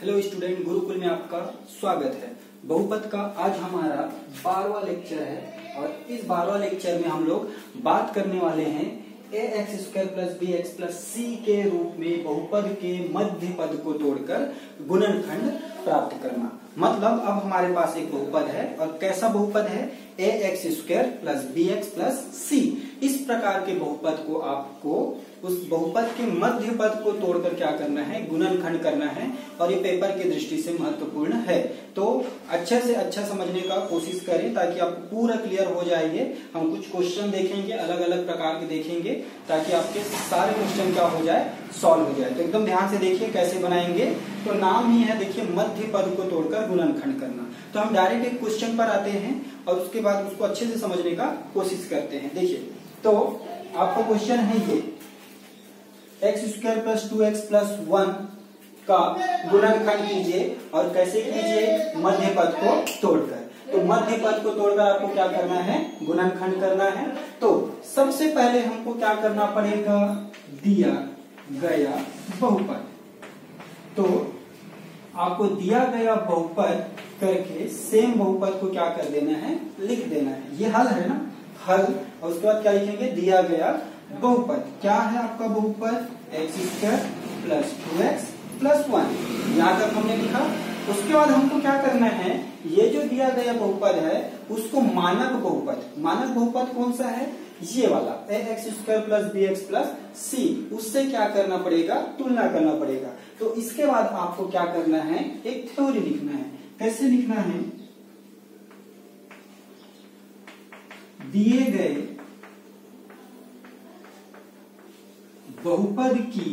Hello student, Gurukul में आपका स्वागत है। बहुपद का आज हमारा 12वां लेक्चर है और इस 12वां लेक्चर में हम लोग बात करने वाले हैं ax² + bx + c के रूप में बहुपद के मध्य पद को तोड़कर गुणनखंड प्राप्त करना। मतलब अब हमारे पास एक बहुपद है और कैसा बहुपद है, ax² + bx + c। इस प्रकार के बहुपद को आपको उस बहुपद के मध्य पद को तोड़कर क्या करना है, गुणनखंड करना है और ये पेपर की दृष्टि से महत्वपूर्ण है। तो अच्छे से अच्छा समझने का कोशिश करें ताकि आपको पूरा क्लियर हो जाएंगे। हम कुछ क्वेश्चन देखेंगे, अलग अलग प्रकार के देखेंगे ताकि आपके सारे क्वेश्चन क्या हो जाए, सॉल्व हो जाए। तो एकदम ध्यान से देखिए कैसे बनाएंगे। तो नाम ही है, देखिए, मध्य पद को तोड़कर गुणनखंड करना। तो हम डायरेक्ट एक क्वेश्चन पर आते हैं और उसके बाद उसको अच्छे से समझने का कोशिश करते हैं। देखिए, तो आपका क्वेश्चन है ये x² + 2x + 1 का गुणनखंड कीजिए और कैसे कीजिए, मध्य पद को तोड़कर। तो मध्य पद को तोड़कर आपको क्या करना है, गुणनखंड करना है। तो सबसे पहले हमको क्या करना पड़ेगा, दिया गया बहुपद। तो आपको दिया गया बहुपद करके सेम बहुपद को क्या कर देना है, लिख देना है। ये हल है ना, हल। और उसके बाद क्या लिखेंगे, दिया गया बहुपद। क्या है आपका बहुपद, x² + 2x + 1। यहां तक हमने लिखा। उसके बाद हमको क्या करना है, ये जो दिया गया बहुपद है उसको मानक बहुपद, मानक बहुपद कौन सा है, ये वाला ax² + bx + c, उससे क्या करना पड़ेगा, तुलना करना पड़ेगा। तो इसके बाद आपको क्या करना है, एक थ्योरी लिखना है। कैसे लिखना है, दिए गए बहुपद की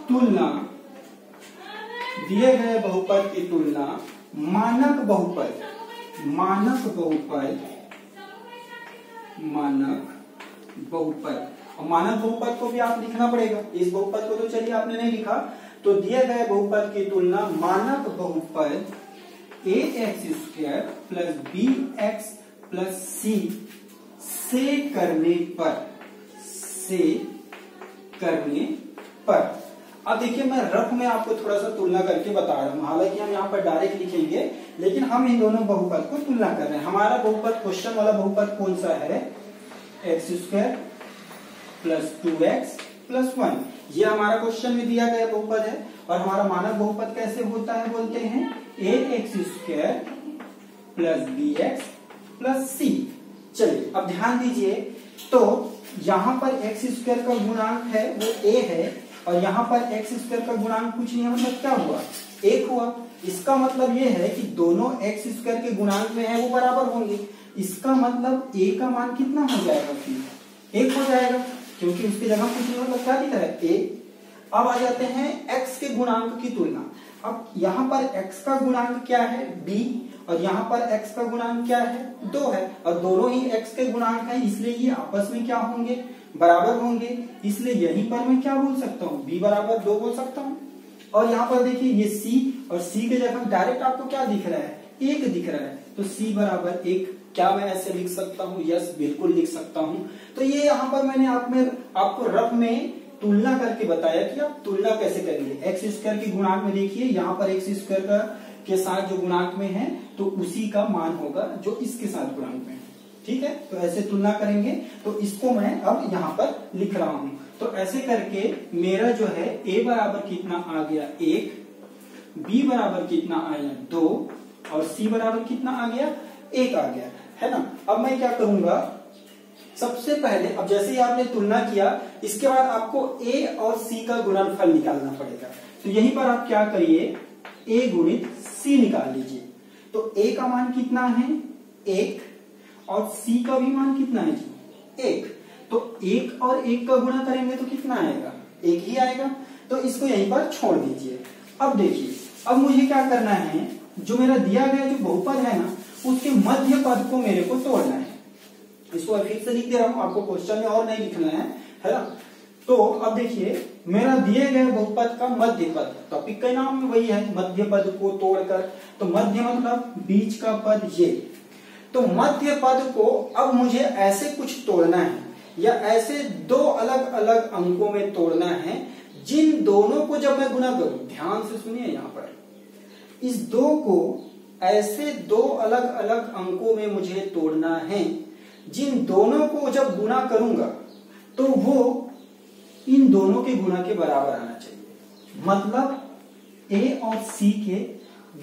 तुलना, दिए गए बहुपद की तुलना मानक बहुपद, मानक बहुपद, मानक बहुपद। और मानक बहुपद को भी आप लिखना पड़ेगा। इस बहुपद को तो चलिए आपने नहीं लिखा। तो दिए गए बहुपद की तुलना मानक बहुपद ax² + bx + c से करने पर, से करने पर। अब देखिए, मैं रफ में आपको थोड़ा सा तुलना करके बता रहा हूं। हालांकि हम यहाँ पर डायरेक्ट लिखेंगे, लेकिन हम इन दोनों बहुपद को तुलना कर रहे हैं। हमारा बहुपद, क्वेश्चन वाला बहुपद कौन सा है, x² + 2x + 1। ये हमारा क्वेश्चन में दिया गया बहुपद है। और हमारा मानक बहुपद कैसे होता है, बोलते हैं ax² + bx + c। चलिए अब ध्यान दीजिए। तो यहाँ पर x² का गुणांक है वो a है और यहाँ पर x² का गुणांक कुछ नहीं है, मतलब क्या हुआ, 1 हुआ। इसका मतलब ये है कि दोनों x² के गुणांक में है वो बराबर होंगे। इसका मतलब a का मान कितना हो जाएगा, फिर 1 हो जाएगा, क्योंकि उसकी जगह कुछ नहीं, मतलब क्या दिख रहा है, a। अब आ जाते हैं x के गुणांक की तुलना। अब यहाँ पर x का गुणांक क्या है, b, और यहाँ पर x का गुणांक क्या है, 2 है। और दोनों ही x के गुणांक हैं, इसलिए ये आपस में क्या होंगे, बराबर होंगे। इसलिए यहीं पर मैं क्या बोल सकता हूँ, b = 2 बोल सकता हूँ। और यहाँ पर देखिए, ये c और c के जगह डायरेक्ट आपको क्या दिख रहा है, 1 दिख रहा है। तो c = 1। क्या मैं ऐसे लिख सकता हूँ, यस बिल्कुल लिख सकता हूँ। तो ये यहाँ पर मैंने आपको रफ में तुलना करके बताया कि आप तुलना कैसे करेंगे। x² की गुणांक में देखिए, यहाँ पर x² का के साथ जो गुणांक में है तो उसी का मान होगा जो इसके साथ गुणांक में है। ठीक है, तो ऐसे तुलना करेंगे। तो इसको मैं अब यहाँ पर लिख रहा हूं। तो ऐसे करके मेरा जो है a बराबर कितना आ गया, 1, b बराबर कितना आया, 2, और c बराबर कितना आ गया, 1 आ गया, है ना। अब मैं क्या करूंगा, सबसे पहले, अब जैसे ही आपने तुलना किया, इसके बाद आपको a और c का गुणनफल निकालना पड़ेगा। तो यहीं पर आप क्या करिए, a × c निकाल लीजिए। तो a का मान कितना है, 1, और c का भी मान कितना है जी, 1। तो 1 और 1 का गुणा करेंगे तो कितना आएगा, 1 ही आएगा। तो इसको यहीं पर छोड़ दीजिए। अब देखिए, अब मुझे क्या करना है, जो मेरा दिया गया जो बहुपद है ना, उसके मध्य पद को मेरे को तोड़ना है। इसको फिर से लिख दे रहा हूं, आपको क्वेश्चन में और नहीं लिखना है ना। तो अब देखिए, मेरा दिए गए बहुपद का मध्य पद, टॉपिक का नाम वही है, मध्य पद को तोड़कर। तो मध्य मतलब बीच का पद, ये। तो मध्य पद को अब मुझे ऐसे कुछ तोड़ना है, या ऐसे 2 अलग अलग अंकों में तोड़ना है जिन दोनों को जब मैं गुना करूं, ध्यान से सुनिए यहां पर, इस दो को ऐसे दो अलग अलग अंकों में मुझे तोड़ना है, जिन दोनों को जब गुना करूंगा तो वो इन दोनों के गुना के बराबर आना चाहिए। मतलब ए और सी के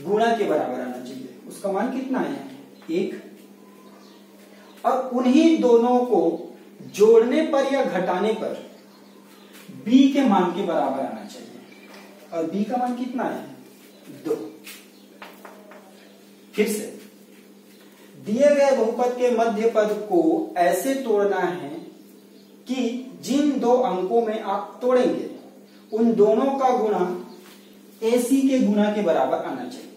गुना के बराबर आना चाहिए। उसका मान कितना है? 1। और उन्हीं दोनों को जोड़ने पर या घटाने पर b के मान के बराबर आना चाहिए। और b का मान कितना है? 2। फिर से दिए गए बहुपद के मध्य पद को ऐसे तोड़ना है कि जिन दो अंकों में आप तोड़ेंगे उन दोनों का गुणा AC के गुना के बराबर आना चाहिए।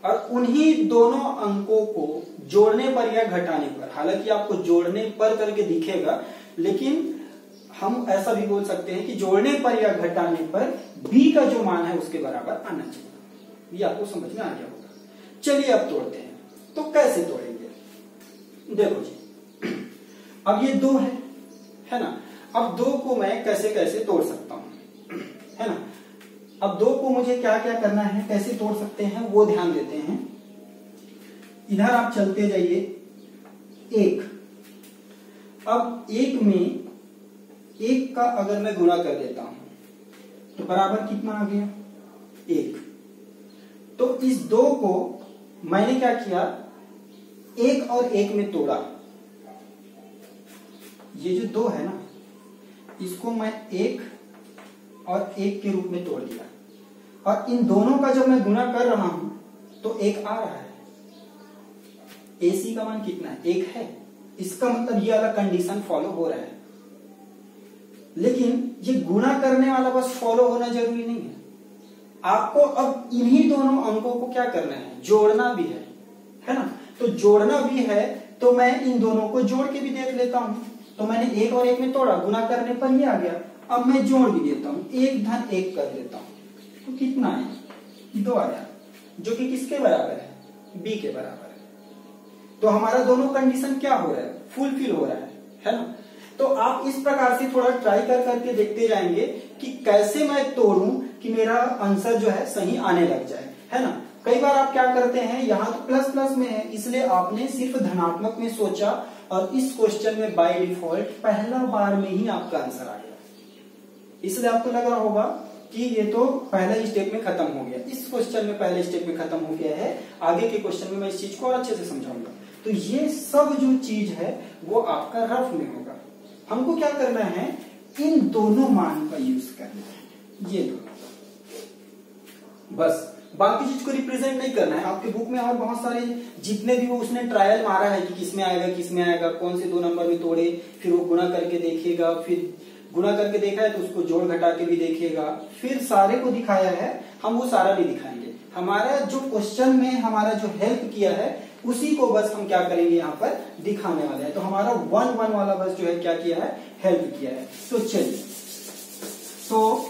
और उन्हीं दोनों अंकों को जोड़ने पर या घटाने पर, हालांकि आपको जोड़ने पर करके दिखेगा, लेकिन हम ऐसा भी बोल सकते हैं कि जोड़ने पर या घटाने पर b का जो मान है उसके बराबर आना चाहिए। ये आपको समझ में आ गया होगा। चलिए अब तोड़ते हैं। तो कैसे तोड़ेंगे? देखो जी, अब ये 2 है ना। अब 2 को मैं कैसे कैसे तोड़ सकता हूं, है ना। अब 2 को मुझे क्या क्या करना है, कैसे तोड़ सकते हैं वो ध्यान देते हैं। इधर आप चलते जाइए 1। अब 1 में 1 का अगर मैं गुणा कर देता हूं तो बराबर कितना आ गया? 1। तो इस 2 को मैंने क्या किया, 1 और 1 में तोड़ा। ये जो 2 है ना, इसको मैं 1 और 1 के रूप में तोड़ दिया। और इन दोनों का जब मैं गुणा कर रहा हूं तो 1 आ रहा है। AC का मान कितना है? 1 है। इसका मतलब ये वाला कंडीशन फॉलो हो रहा है। लेकिन ये गुणा करने वाला बस फॉलो होना जरूरी नहीं है। आपको अब इन्हीं दोनों अंकों को क्या करना है? जोड़ना भी है ना। तो जोड़ना भी है तो मैं इन दोनों को जोड़ के भी देख लेता हूं। तो मैंने 1 और 1 में तोड़ा, गुना करने पर ये आ गया। अब मैं जोड़ भी देता हूं, 1 धन 1 कर देता हूं तो कितना है? 2 आया, जो कि किसके बराबर है? b के बराबर है। तो हमारा दोनों कंडीशन क्या हो रहा है? फुलफिल हो रहा है ना। तो आप इस प्रकार से थोड़ा ट्राई कर करके देखते जाएंगे कि कैसे मैं तोड़ूं कि मेरा आंसर जो है सही आने लग जाए, है ना। कई बार आप क्या करते हैं, यहाँ तो प्लस प्लस में है इसलिए आपने सिर्फ धनात्मक में सोचा और इस क्वेश्चन में बाय डिफॉल्ट पहला बार में ही आपका आंसर आ गया। इसलिए आपको लग रहा होगा कि ये तो पहला स्टेप में खत्म हो गया, इस क्वेश्चन में पहले स्टेप में खत्म हो गया है, आगे के क्वेश्चन में मैं इस चीज को और अच्छे से समझाऊंगा। तो ये सब जो चीज है वो आपका रफ में होगा। हमको क्या करना है, इन दोनों मान का यूज करना है, ये दोनों, बस बाकी चीज को रिप्रेजेंट नहीं करना है। आपके बुक में और बहुत सारे जितने भी वो उसने ट्रायल मारा है कि किसमें आएगा, कौन से 2 नंबर में तोड़े, फिर वो गुणा करके देखेगा, फिर गुणा करके देखा है तो उसको जोड़ घटा के भी देखेगा, फिर सारे को दिखाया है। हम वो सारा भी दिखाएंगे। हमारा जो क्वेश्चन में हमारा जो हेल्प किया है उसी को बस हम क्या करेंगे यहाँ पर दिखाने वाले हैं। तो हमारा 1-1 वाला बस जो है क्या किया है, हेल्प किया है। तो चलिए, तो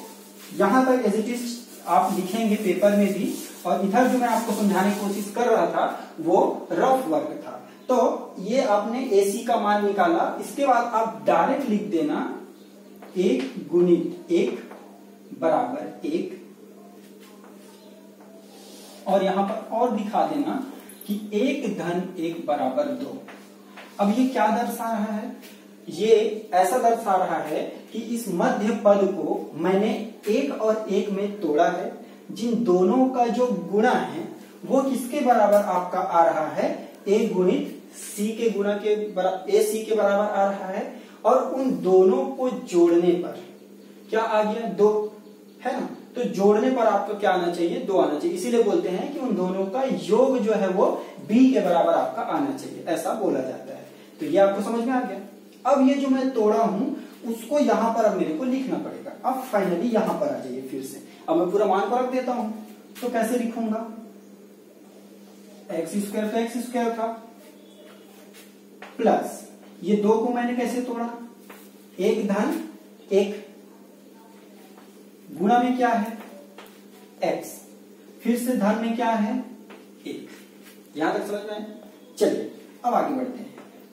यहां तक एज इट इज आप लिखेंगे पेपर में भी, और इधर जो मैं आपको समझाने की कोशिश कर रहा था वो रफ वर्क था। तो ये आपने AC का मान निकाला, इसके बाद आप डायरेक्ट लिख देना 1 गुणित 1 बराबर 1, और यहां पर और दिखा देना कि 1 धन 1 बराबर 2। अब ये क्या दर्शा रहा है? ये ऐसा दर्शा रहा है कि इस मध्य पद को मैंने 1 और 1 में तोड़ा है, जिन दोनों का जो गुणा है वो किसके बराबर आपका आ रहा है? A गुणित C के गुणा के बराबर, AC के बराबर आ रहा है। और उन दोनों को जोड़ने पर क्या आ गया? 2, है ना। तो जोड़ने पर आपको क्या आना चाहिए? 2 आना चाहिए। इसीलिए बोलते हैं कि उन दोनों का योग जो है वो B के बराबर आपका आना चाहिए, ऐसा बोला जाता है। तो ये आपको समझ में आ गया। अब ये जो मैं तोड़ा हूं उसको यहां पर अब मेरे को लिखना पड़ेगा। अब फाइनली यहां पर आ जाइए फिर से। अब मैं पूरा मान को रख देता हूं, तो कैसे लिखूंगा? x स्क्वायर तो x स्क्वायर था, प्लस ये 2 को मैंने कैसे तोड़ा? 1 धन 1, गुणा में क्या है? x, फिर से धन में क्या है? 1। यहां तक समझ में आया? चलिए अब आगे बढ़ते हैं।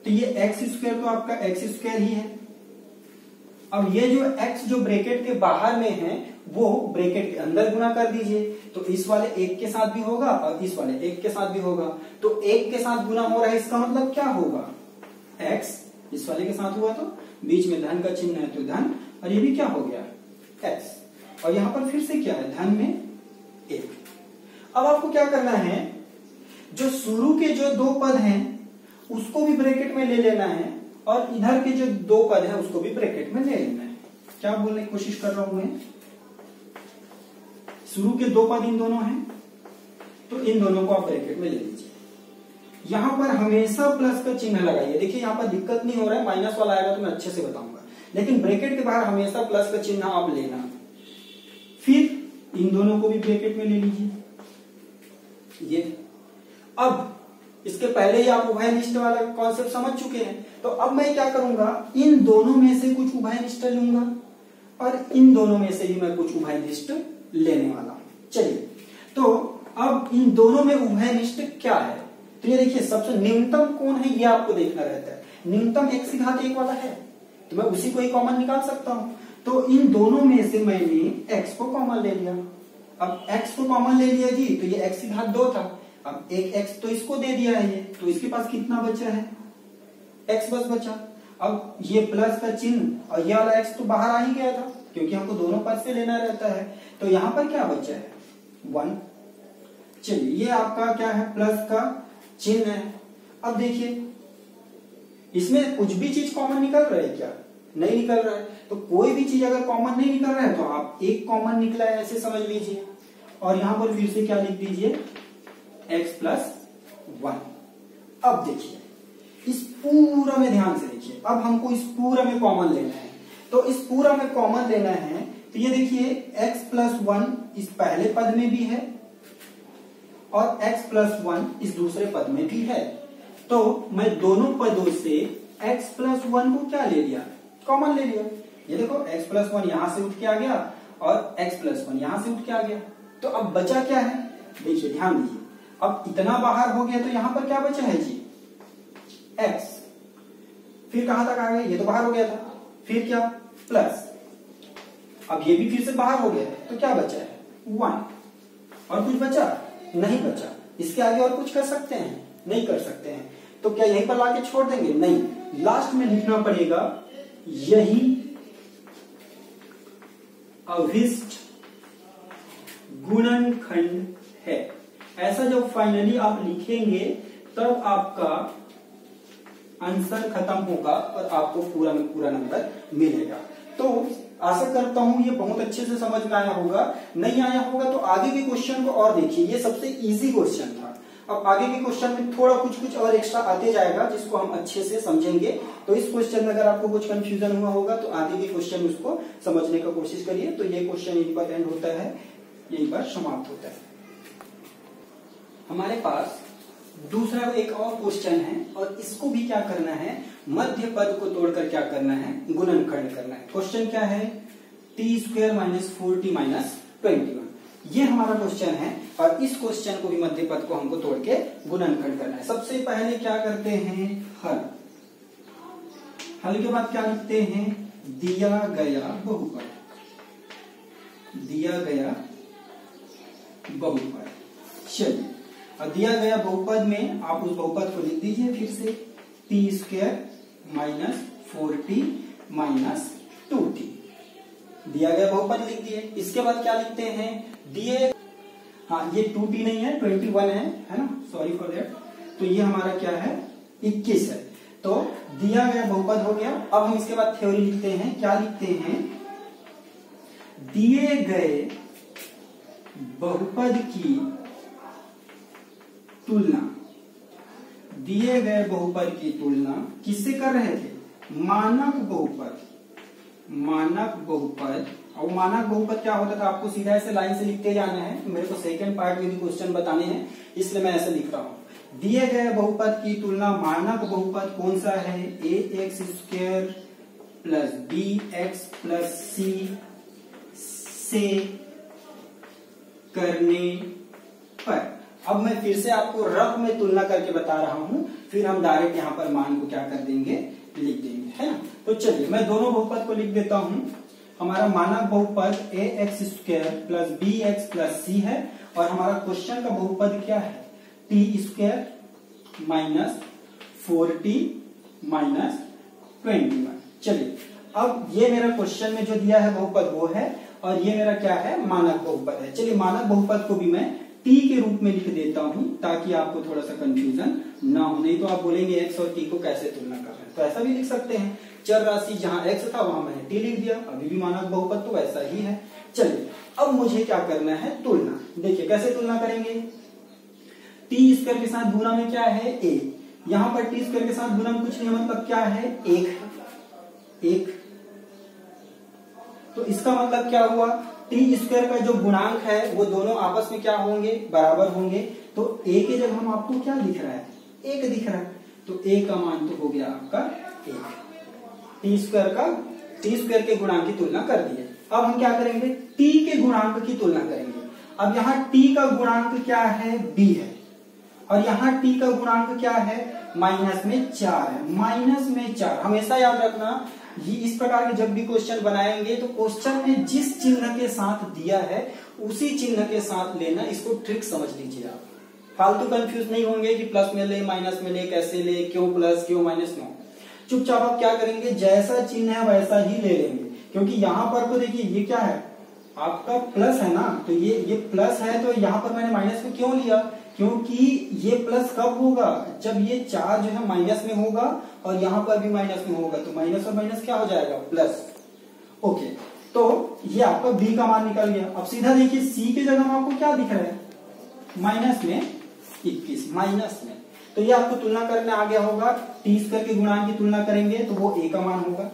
तो ये x स्क्वायर तो आपका x स्क्वायर ही है। अब ये जो x जो ब्रैकेट के बाहर में है वो ब्रैकेट के अंदर गुना कर दीजिए, तो इस वाले एक के साथ भी होगा और इस वाले एक के साथ भी होगा। तो एक के साथ गुना हो रहा है, इसका मतलब क्या होगा, x इस वाले के साथ हुआ तो बीच में धन का चिन्ह है तो धन, और ये भी क्या हो गया x, और यहां पर फिर से क्या है धन में 1। अब आपको क्या करना है, जो शुरू के जो दो पद हैं उसको भी ब्रैकेट में ले लेना है और इधर के जो दो पद हैं उसको भी ब्रैकेट में ले लेना है। क्या बोलने की कोशिश कर रहा हूं मैं, शुरू के दो पद इन दोनों हैं तो इन दोनों को आप ब्रैकेट में ले लीजिए। यहां पर हमेशा प्लस का चिन्ह लगाइए। देखिए यहां पर दिक्कत नहीं हो रहा है, माइनस वाला आएगा तो मैं अच्छे से बताऊंगा, लेकिन ब्रैकेट के बाहर हमेशा प्लस का चिन्ह आप लेना। फिर इन दोनों को भी ब्रैकेट में ले लीजिए। ये अब इसके पहले ही आप उभयनिष्ठ वाला कॉन्सेप्ट समझ चुके हैं, तो अब मैं क्या करूंगा, इन दोनों में से कुछ उभयनिष्ठ लूंगा और इन दोनों में से भी मैं कुछ उभयनिष्ठ लेने वाला हूं। चलिए, तो अब इन दोनों में उभयनिष्ठ क्या है, तो ये देखिए सबसे न्यूनतम कौन है ये आपको देखना रहता है। न्यूनतम x की घात 1 वाला है तो मैं उसी को ही कॉमन निकाल सकता हूं। तो इन दोनों में से मैंने x को कॉमन ले लिया। अब x को कॉमन ले लिया जी, तो ये x की घात 2 था, अब एक x तो इसको दे दिया है ये, तो इसके पास कितना बचा है, x बस बचा। अब ये प्लस का चिन्ह और ये वाला x तो बाहर आ ही गया था क्योंकि हमको दोनों पद से लेना रहता है, तो यहां पर क्या बचा है 1। चलिए ये आपका क्या है, प्लस का चिन्ह है। अब देखिए इसमें कुछ भी चीज कॉमन निकल रहा है क्या, नहीं निकल रहा है। तो कोई भी चीज अगर कॉमन नहीं निकल रहा है तो आप एक कॉमन निकला है ऐसे समझ लीजिए, और यहां पर फिर से क्या लिख दीजिए x प्लस 1। अब देखिए इस पूरा में ध्यान से देखिए, अब हमको इस पूरा में कॉमन लेना है, तो इस पूरा में कॉमन लेना है तो ये देखिए x प्लस 1 इस पहले पद में भी है और x प्लस 1 इस दूसरे पद में भी है। तो मैं दोनों पदों से x प्लस 1 को क्या ले लिया, कॉमन ले लिया। ये देखो x प्लस 1 यहां से उठ के आ गया और x प्लस 1 यहां से उठ के आ गया, तो अब बचा क्या है, देखिए ध्यान दीजिए, अब इतना बाहर हो गया तो यहां पर क्या बचा है जी x, फिर कहां तक आ गया, ये तो बाहर हो गया था, फिर क्या प्लस, अब ये भी फिर से बाहर हो गया तो क्या बचा है 1, और कुछ बचा नहीं बचा। इसके आगे और कुछ कर सकते हैं, नहीं कर सकते हैं, तो क्या यहीं पर लाके छोड़ देंगे, नहीं, लास्ट में लिखना पड़ेगा यही अभिष्ट गुणनखंड है। ऐसा जब फाइनली आप लिखेंगे तब आपका आंसर खत्म होगा और आपको पूरा में पूरा नंबर मिलेगा। तो आशा करता हूं ये बहुत अच्छे से समझ में आया होगा। नहीं आया होगा तो आगे के क्वेश्चन को और देखिए, ये सबसे इजी क्वेश्चन था। अब आगे के क्वेश्चन में थोड़ा कुछ और एक्स्ट्रा आते जाएगा जिसको हम अच्छे से समझेंगे। तो इस क्वेश्चन में अगर आपको कुछ कंफ्यूजन हुआ होगा तो आगे के क्वेश्चन उसको समझने का कोशिश करिए। तो ये क्वेश्चन यहीं पर एंड होता है, यहीं पर समाप्त होता है। हमारे पास दूसरा एक और क्वेश्चन है और इसको भी क्या करना है, मध्य पद को तोड़कर क्या करना है, गुणनखंड करना है। क्वेश्चन क्या है, t² माइनस 4t माइनस 21, ये हमारा क्वेश्चन है और इस क्वेश्चन को भी मध्य पद को हमको तोड़ के गुणनखंड करना है। सबसे पहले क्या करते हैं, हल। हल के बाद क्या लिखते हैं, दिया गया बहुपद, दिया गया बहुपद। चलिए, और दिया गया बहुपद में आप उस बहुपद को लिख दीजिए फिर से, t² minus 4t minus 2t, दिया गया बहुपद लिख दिए। इसके बाद क्या लिखते हैं, दिए, हाँ ये 2t नहीं है 21 है ना, सॉरी फॉर दैट। तो ये हमारा क्या है 21 है। तो दिया गया बहुपद हो गया। अब हम इसके बाद थ्योरी लिखते हैं, क्या लिखते हैं, दिए गए बहुपद की तुलना, दिए गए बहुपद की तुलना किससे कर रहे थे, मानक बहुपद, मानक बहुपद। और मानक बहुपद क्या होता था, आपको सीधा ऐसे लाइन से लिखते जाना है। तो मेरे को सेकंड पार्ट में भी क्वेश्चन बताने हैं इसलिए मैं ऐसे लिख रहा हूं। दिए गए बहुपद की तुलना मानक बहुपद कौन सा है, ax² plus bx plus c से करने पर। अब मैं फिर से आपको रफ में तुलना करके बता रहा हूं, फिर हम डायरेक्ट यहां पर मान को क्या कर देंगे, लिख देंगे, है ना। तो चलिए मैं दोनों बहुपद को लिख देता हूं। हमारा मानक बहुपद ax² plus bx plus c है और हमारा क्वेश्चन का बहुपद क्या है, t² माइनस 4t माइनस 21। चलिए अब ये मेरा क्वेश्चन में जो दिया है बहुपद वो है और ये मेरा क्या है, मानक बहुपद है। चलिए मानक बहुपद को भी मैं t के रूप में लिख देता हूं ताकि आपको थोड़ा सा कंफ्यूजन ना हो, नहीं तो आप बोलेंगे x और t को कैसे तुलना कर रहे हैं। तो ऐसा भी लिख सकते हैं, चर राशि जहां x था वहां मैंने t लिख दिया, अभी भी मानक बहुपद तो वैसा ही है। चलिए अब मुझे क्या करना है, तुलना। देखिए कैसे तुलना करेंगे, t² के साथ गुणा में क्या है, a। यहां पर t² के साथ गुणा में कुछ नहीं, मतलब क्या है, 1। तो इसका मतलब क्या हुआ, t² का जो गुणांक है वो दोनों आपस में क्या होंगे, बराबर होंगे। तो a के जगह हम आपको क्या दिख रहा है, 1 दिख रहा है, तो a का मान तो हो गया आपका 1। t² के गुणांक की तुलना कर दिए। अब हम क्या करेंगे, t के गुणांक की तुलना करेंगे। अब यहाँ t का गुणांक क्या है, b है, और यहाँ t का गुणांक क्या है, -4 है। -4 हमेशा याद रखना, ये इस प्रकार के जब भी क्वेश्चन बनाएंगे तो क्वेश्चन में जिस चिन्ह के साथ दिया है उसी चिन्ह के साथ लेना, इसको ट्रिक समझ लीजिए आप। फालतू कंफ्यूज नहीं होंगे कि प्लस में ले माइनस में ले, कैसे ले, क्यों प्लस क्यों माइनस, नो। चुपचाप आप क्या करेंगे, जैसा चिन्ह है वैसा ही ले लेंगे, क्योंकि यहाँ पर तो देखिए ये क्या है, आपका प्लस है ना, तो ये प्लस है, तो यहाँ पर मैंने माइनस में क्यों लिया, क्योंकि ये प्लस कब होगा, जब ये 4 जो है माइनस में होगा और यहाँ पर भी माइनस में होगा, तो माइनस और माइनस क्या हो जाएगा, प्लस। ओके, तो ये आपका बी का मान निकल गया। अब सीधा देखिए सी के जगह आपको क्या दिख रहा है, -21 माइनस में, तो ये आपको तुलना करने आ गया होगा। t² के गुणांक की तुलना करेंगे तो वो a का मान होगा,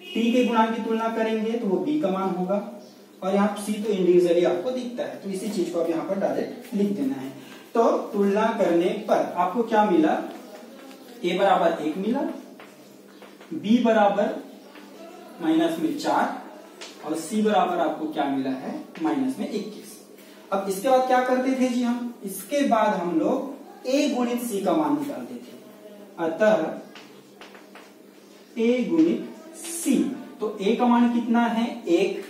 t के गुणांक की तुलना करेंगे तो वो b का मान होगा, और यहाँ c तो इंडिविजुअली आपको दिखता है, तो इसी चीज को आप यहाँ पर डायरेक्ट लिख देना है। तो तुलना करने पर आपको क्या मिला, a बराबर 1 मिला, b बराबर -4 और c बराबर आपको क्या मिला है, -21। अब इसके बाद क्या करते थे जी हम, इसके बाद हम लोग a गुणित c का मान निकालते थे। अतः a गुणित c, तो a का मान कितना है, 1,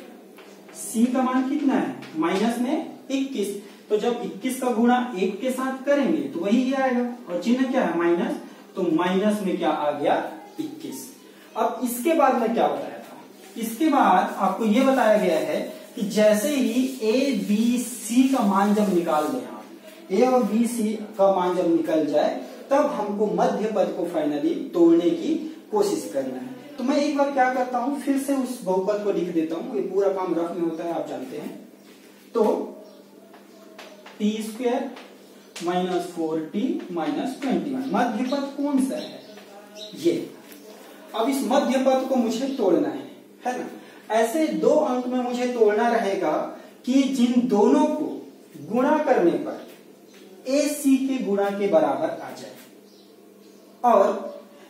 c का मान कितना है, -21। तो जब 21 का गुणा 1 के साथ करेंगे तो वही आएगा, और चिन्ह क्या है, माइनस, तो माइनस में क्या आ गया, 21। अब इसके बाद में क्या बताया था, इसके बाद आपको यह बताया गया है कि जैसे ही a b c का मान जब निकाल दें आप, a और b c का मान जब निकल जाए तब हमको मध्य पद को फाइनली तोड़ने की कोशिश करना है। तो मैं एक बार क्या करता हूं, फिर से उस बहुपद को लिख देता हूं, ये पूरा काम रफ में होता है आप जानते हैं। तो t² -4t -21 मध्य पद कौन सा है, ये। अब इस मध्य पद को मुझे तोड़ना है ना। ऐसे 2 अंक में मुझे तोड़ना रहेगा कि जिन दोनों को गुणा करने पर AC के गुणा के बराबर आ जाए, और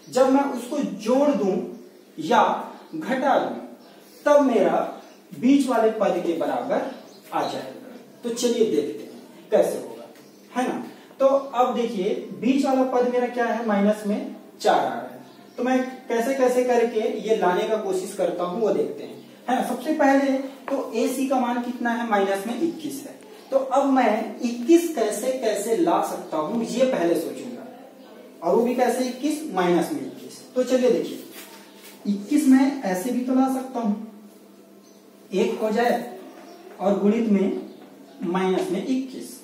जब मैं उसको जोड़ दूं या घटा दूं तब मेरा बीच वाले पद के बराबर आ जाएगा। तो चलिए देखते हैं कैसे होगा, है ना। तो अब देखिए बीच वाला पद मेरा क्या है, -4 आ रहा है, तो मैं कैसे कैसे करके ये लाने का कोशिश करता हूं वो देखते हैं, है ना। सबसे पहले तो AC का मान कितना है, -21 है, तो अब मैं 21 कैसे कैसे ला सकता हूं ये पहले सोचूंगा, और वो भी कैसे, 21 -21। तो चलिए देखिए 21 में ऐसे भी तो ला सकता हूं, 1 हो जाए और गुणित में -21,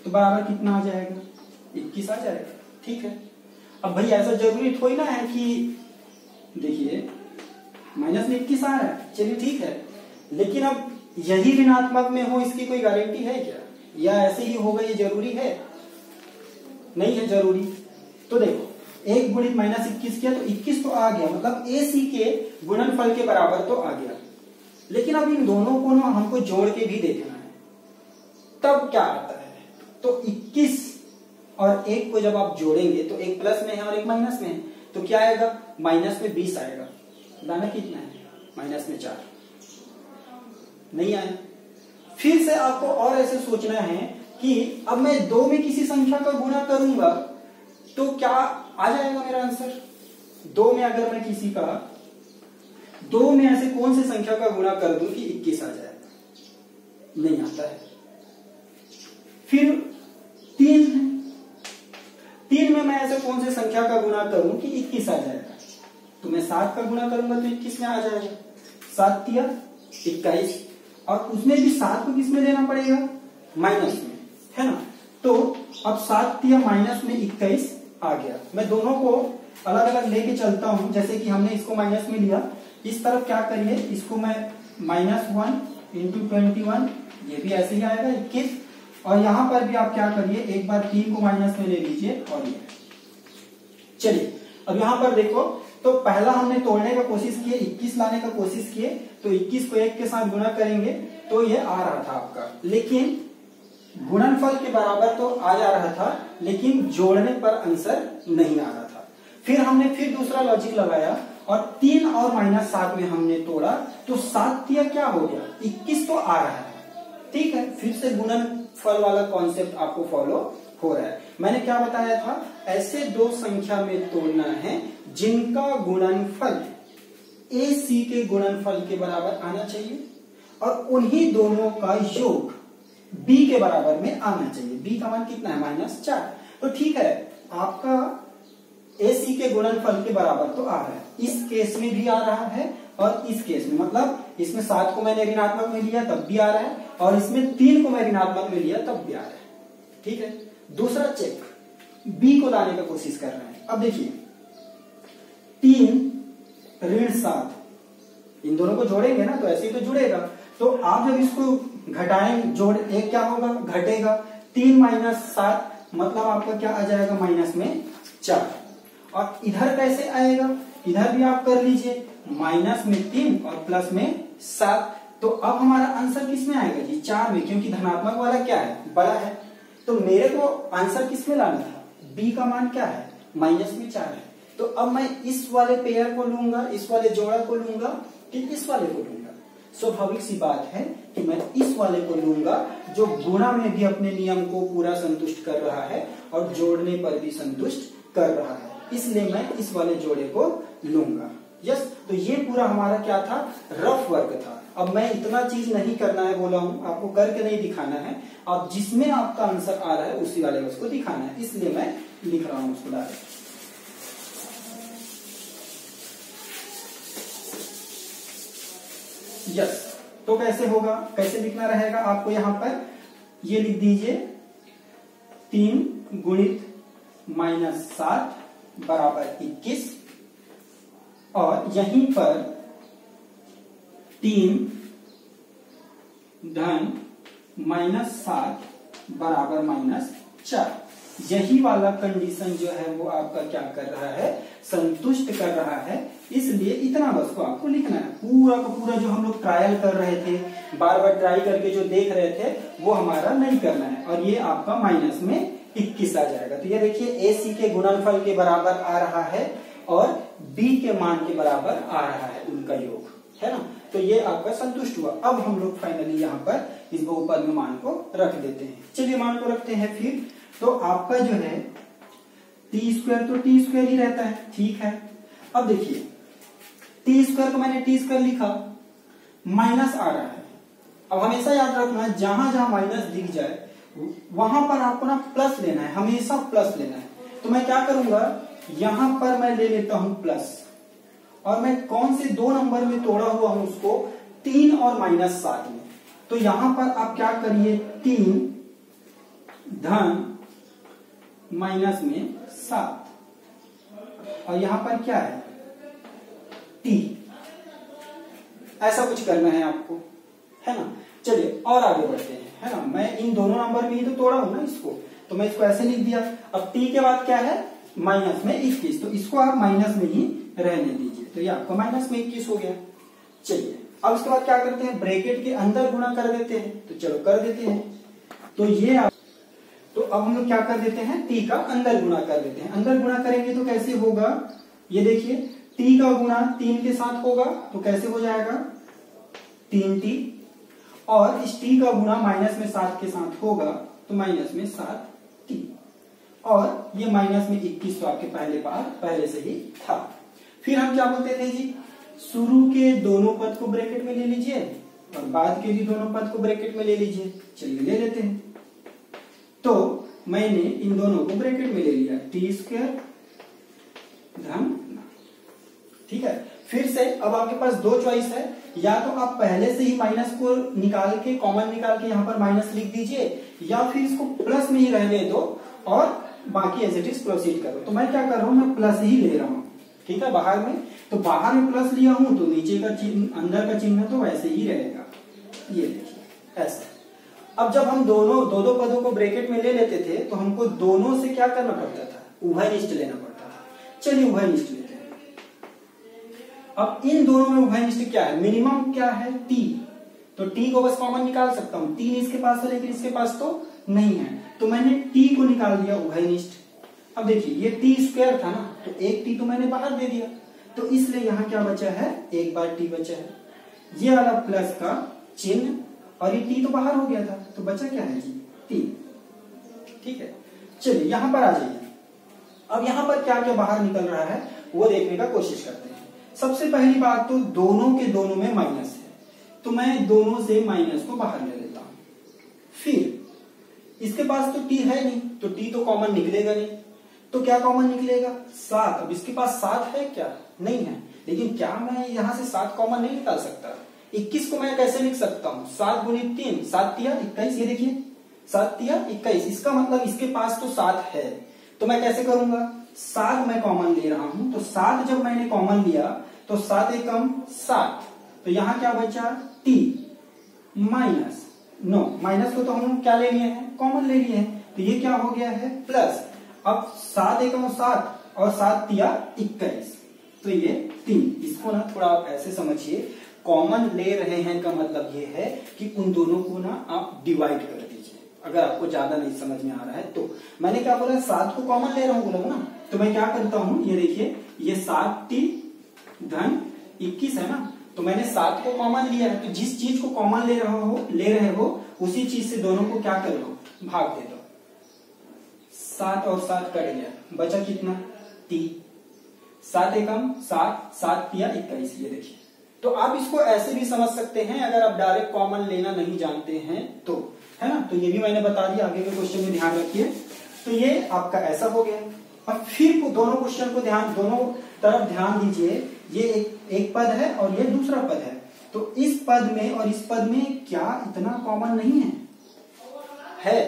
तो बराबर कितना आ जाएगा, 21 आ जाएगा, ठीक है। अब भाई ऐसा जरूरी थोड़ी ना है कि देखिए -21 आ रहा है, चलिए ठीक है, लेकिन अब यही ऋणात्मक में हो इसकी कोई गारंटी है क्या, या ऐसे ही होगा ये जरूरी है, नहीं है जरूरी। तो देखो 1 गुणित -21 किया तो 21 तो आ गया, मतलब AC के गुणनफल के बराबर तो आ गया, लेकिन अब इन दोनों को ना हमको जोड़ के भी देखना है, तब क्या आता है। तो 21 और 1 को जब आप जोड़ेंगे तो एक प्लस में है और एक माइनस में है, तो क्या आएगा, माइनस में 20 आएगा, दाना कितना है, -4, नहीं आया। फिर से आपको और ऐसे सोचना है कि अब मैं 2 में किसी संख्या का गुणा करूंगा तो क्या आ जाएगा मेरा आंसर। 2 में अगर मैं किसी का 2 में ऐसे कौन से संख्या का गुणा कर दूं कि 21 आ जाएगा? नहीं आता है। फिर 3 में मैं ऐसे कौन से संख्या का गुणा करूं कि 21 आ जाएगा? तो मैं 7 का गुणा करूंगा तो 21 में आ जाएगा। 7 तिया 21, और उसमें भी 7 को किस में लेना पड़ेगा? माइनस में, है ना। तो अब 7 तिया माइनस में 21 आ गया। मैं दोनों को अलग अलग लेके चलता हूं। जैसे कि हमने इसको माइनस में लिया, इस तरफ क्या करिए, इसको मैं -1 इंटू 21, ये भी ऐसे ही आएगा 21। और यहां पर भी आप क्या करिए, एक बार 3 को माइनस में ले लीजिए और ये। चलिए अब यहां पर देखो, तो पहला हमने तोड़ने का कोशिश किए, 21 लाने का कोशिश किए, तो 21 को 1 के साथ गुणा करेंगे तो ये आ रहा था आपका, लेकिन गुणनफल के बराबर तो आ जा रहा था, लेकिन जोड़ने पर आंसर नहीं आ रहा था। फिर हमने फिर दूसरा लॉजिक लगाया और 3 और -7 में हमने तोड़ा, तो 7 तिया क्या हो गया? 21 तो आ रहा है। ठीक है, फिर से गुणनफल वाला कॉन्सेप्ट आपको फॉलो हो रहा है। मैंने क्या बताया था, ऐसे 2 संख्या में तोड़ना है जिनका गुणनफल AC के गुणनफल के बराबर आना चाहिए और उन्हीं दोनों का योग B के बराबर में आना चाहिए। B का मान कितना है? -4। तो ठीक है, आपका AC के गुणनफल के बराबर तो आ रहा है, इस केस में भी आ रहा है और इस केस में, मतलब इसमें 7 को मैंने ऋणात्मक में लिया तब भी आ रहा है, और इसमें 3 को मैं ऋणात्मक में लिया तब भी आ रहा है। ठीक है, दूसरा चेक, B को लाने का कोशिश कर रहे हैं। अब देखिए 3 ऋण 7, इन दोनों को जोड़ेंगे ना, तो ऐसे ही तो जुड़ेगा। तो आप जब इसको घटाएं, जोड़, एक क्या होगा? घटेगा। 3 - 7 मतलब आपका क्या आ जाएगा? -4। और इधर कैसे आएगा? इधर भी आप कर लीजिए, -3 और प्लस में 7। तो अब हमारा आंसर किस में आएगा जी? 4 में, क्योंकि धनात्मक वाला क्या है? बड़ा है। तो मेरे को आंसर किस में लाना था? B का मान क्या है? -4 है। तो अब मैं इस वाले पेयर को लूंगा, इस वाले जोड़ा को लूंगा कि इस वाले को लूंगा? स्वाभाविक सी बात है कि मैं इस वाले को लूंगा, जो गुणा में भी अपने नियम को पूरा संतुष्ट कर रहा है और जोड़ने पर भी संतुष्ट कर रहा है, इसलिए मैं इस वाले जोड़े को लूंगा। यस, तो ये पूरा हमारा क्या था? रफ वर्क था। अब मैं इतना चीज नहीं करना है बोला हूं, आपको करके नहीं दिखाना है। अब जिसमें आपका आंसर आ रहा है उसी वाले उसको दिखाना है, इसलिए मैं लिख रहा हूं उसको डायरेक्ट। यस, तो कैसे होगा? कैसे लिखना रहेगा आपको? यहां पर ये लिख दीजिए, 3 गुणित -7 बराबर 21, और यहीं पर 3 धन -7 बराबर -4। यही वाला कंडीशन जो है वो आपका क्या कर रहा है? संतुष्ट कर रहा है। इसलिए इतना बस को आपको लिखना है। पूरा का पूरा जो हम लोग ट्रायल कर रहे थे, बार बार ट्राई करके जो देख रहे थे, वो हमारा नहीं करना है। और ये आपका -21 आ जाएगा। तो ये देखिए AC के गुणनफल के बराबर आ रहा है और B के मान के बराबर आ रहा है उनका योग, है ना। तो ये आपका संतुष्ट हुआ। अब हम लोग फाइनली यहाँ पर इस बहुपद में मान को रख देते हैं। चलिए मान को रखते हैं फिर। तो आपका जो है t² तो t² ही रहता है, ठीक है। अब देखिए t² को मैंने t² लिखा, माइनस आ रहा है। अब हमेशा याद रखना, जहां जहां माइनस दिख जाए वहां पर आपको ना प्लस लेना है, हमेशा प्लस लेना है। तो मैं क्या करूंगा, यहां पर मैं ले लेता हूं प्लस, और मैं कौन से 2 नंबर में तोड़ा हुआ हूं उसको? 3 और -7 में। तो यहां पर आप क्या करिए, 3 धन माइनस में 7, और यहां पर क्या है? t। ऐसा कुछ करना है आपको, है ना। चलिए और आगे बढ़ते हैं, है ना। मैं इन दोनों नंबर में ही तो तोड़ा हूं ना इसको, तो मैं इसको ऐसे लिख दिया। अब t के बाद क्या है? माइनस में 21, तो इसको आप माइनस में ही रहने दीजिए। तो ये आपका माइनस में 21 हो गया। चलिए अब उसके बाद क्या करते हैं? ब्रैकेट के अंदर गुणा कर देते हैं। तो चलो कर देते हैं। तो ये तो अब हम लोग क्या कर देते हैं? t का अंदर गुणा कर देते हैं। अंदर गुणा करेंगे तो कैसे होगा? ये देखिए t का गुणा 3 के साथ होगा, तो कैसे हो जाएगा? 3t, और इस t का गुणा माइनस में 7 के साथ होगा, तो माइनस में 7t, और ये माइनस में 21 तो आपके पहले से ही था। फिर हम क्या बोलते थे जी? शुरू के दोनों पद को ब्रैकेट में ले लीजिए और बाद के भी दोनों पद को ब्रैकेट में ले लीजिए। चलिए ले लेते हैं। तो मैंने इन दोनों को ब्रैकेट में ले लिया, टी स्क्वायर धन, ठीक है। फिर से अब आपके पास दो चॉइस है, या तो आप पहले से ही माइनस को निकाल के कॉमन निकाल के यहाँ पर माइनस लिख दीजिए, या फिर इसको प्लस में ही रहने दो और बाकी एज इट इज प्रोसीड करो। तो मैं क्या कर रहा हूं, मैं प्लस ही ले रहा हूं, ठीक है। बाहर में तो बाहर में प्लस लिया हूं तो नीचे का चिन्ह, अंदर का चिन्ह तो वैसे ही रहेगा, ये देखिए ऐसा। अब जब हम दोनों दो पदों को ब्रैकेट में ले लेते थे तो हमको दोनों से क्या करना पड़ता था, उभयनिष्ठ लेना पड़ता था। चलिए उभयनिष्ठ लेते हैं। अब इन दोनों में उभयनिष्ठ क्या है, मिनिमम क्या है, टी। तो टी को बस कॉमन निकाल सकता हूं, 3 इसके पास है लेकिन इसके पास तो नहीं है, तो मैंने टी को निकाल दिया उभयनिष्ठ। अब देखिए ये टी स्क्वायर था ना, तो एक टी तो मैंने बाहर दे दिया, तो इसलिए यहाँ क्या बचा है, एक बार टी बचा है। ये वाला प्लस का चिन्ह और ये टी तो बाहर हो गया था, तो बचा क्या है जी, टी, ठीक है। चलिए यहां पर आ जाइए। अब यहां पर क्या क्या बाहर निकल रहा है वो देखने का कोशिश करते हैं। सबसे पहली बात तो दोनों के दोनों में माइनस है, तो मैं दोनों से माइनस को बाहर ले लेता हूं। फिर इसके पास तो टी है नहीं, तो टी तो कॉमन निकलेगा नहीं, तो क्या कॉमन निकलेगा, 7। अब इसके पास 7 है क्या, नहीं है, लेकिन क्या मैं यहां से 7 कॉमन नहीं निकाल सकता। 21 को मैं कैसे लिख सकता हूं, 7 गुणित 3, 7 तिया 21, ये देखिए 7 तिया 21, इसका मतलब इसके पास तो 7 है। तो मैं कैसे करूंगा, 7 मैं कॉमन ले रहा हूं, तो 7 जब मैंने कॉमन लिया तो 7 एकम 7, तो यहां क्या बचा, टी माइनस 9, माइनस को तो हम क्या ले लिए हैं, कॉमन ले लिए हैं, तो ये क्या हो गया है प्लस। अब 7 एकम 7 और 7 तिया 21, तो ये 3। इसको ना थोड़ा आप ऐसे समझिए, कॉमन ले रहे हैं का मतलब ये है कि उन दोनों को ना आप डिवाइड कर दीजिए, अगर आपको ज्यादा नहीं समझ में आ रहा है तो। मैंने क्या बोला, 7 को कॉमन ले रहा हूं बोला ना, तो मैं क्या करता हूं, ये देखिए ये 7t धन 21 है ना, तो मैंने 7 को कॉमन लिया है, तो जिस चीज को कॉमन ले रहे हो उसी चीज से दोनों को क्या कर लो, भाग दे दो। 7 और 7 कट गया, बचा कितना, t। 7 एकम 7, 7 तिया 21, ये देखिए। तो आप इसको ऐसे भी समझ सकते हैं अगर आप डायरेक्ट कॉमन लेना नहीं जानते हैं तो, है ना। तो ये भी मैंने बता दिया, आगे के क्वेश्चन में ध्यान रखिए। तो ये आपका ऐसा हो गया। अब फिर दोनों क्वेश्चन को दोनों तरफ ध्यान दीजिए। ये एक पद है और ये दूसरा पद है, तो इस पद में और इस पद में क्या इतना कॉमन नहीं है,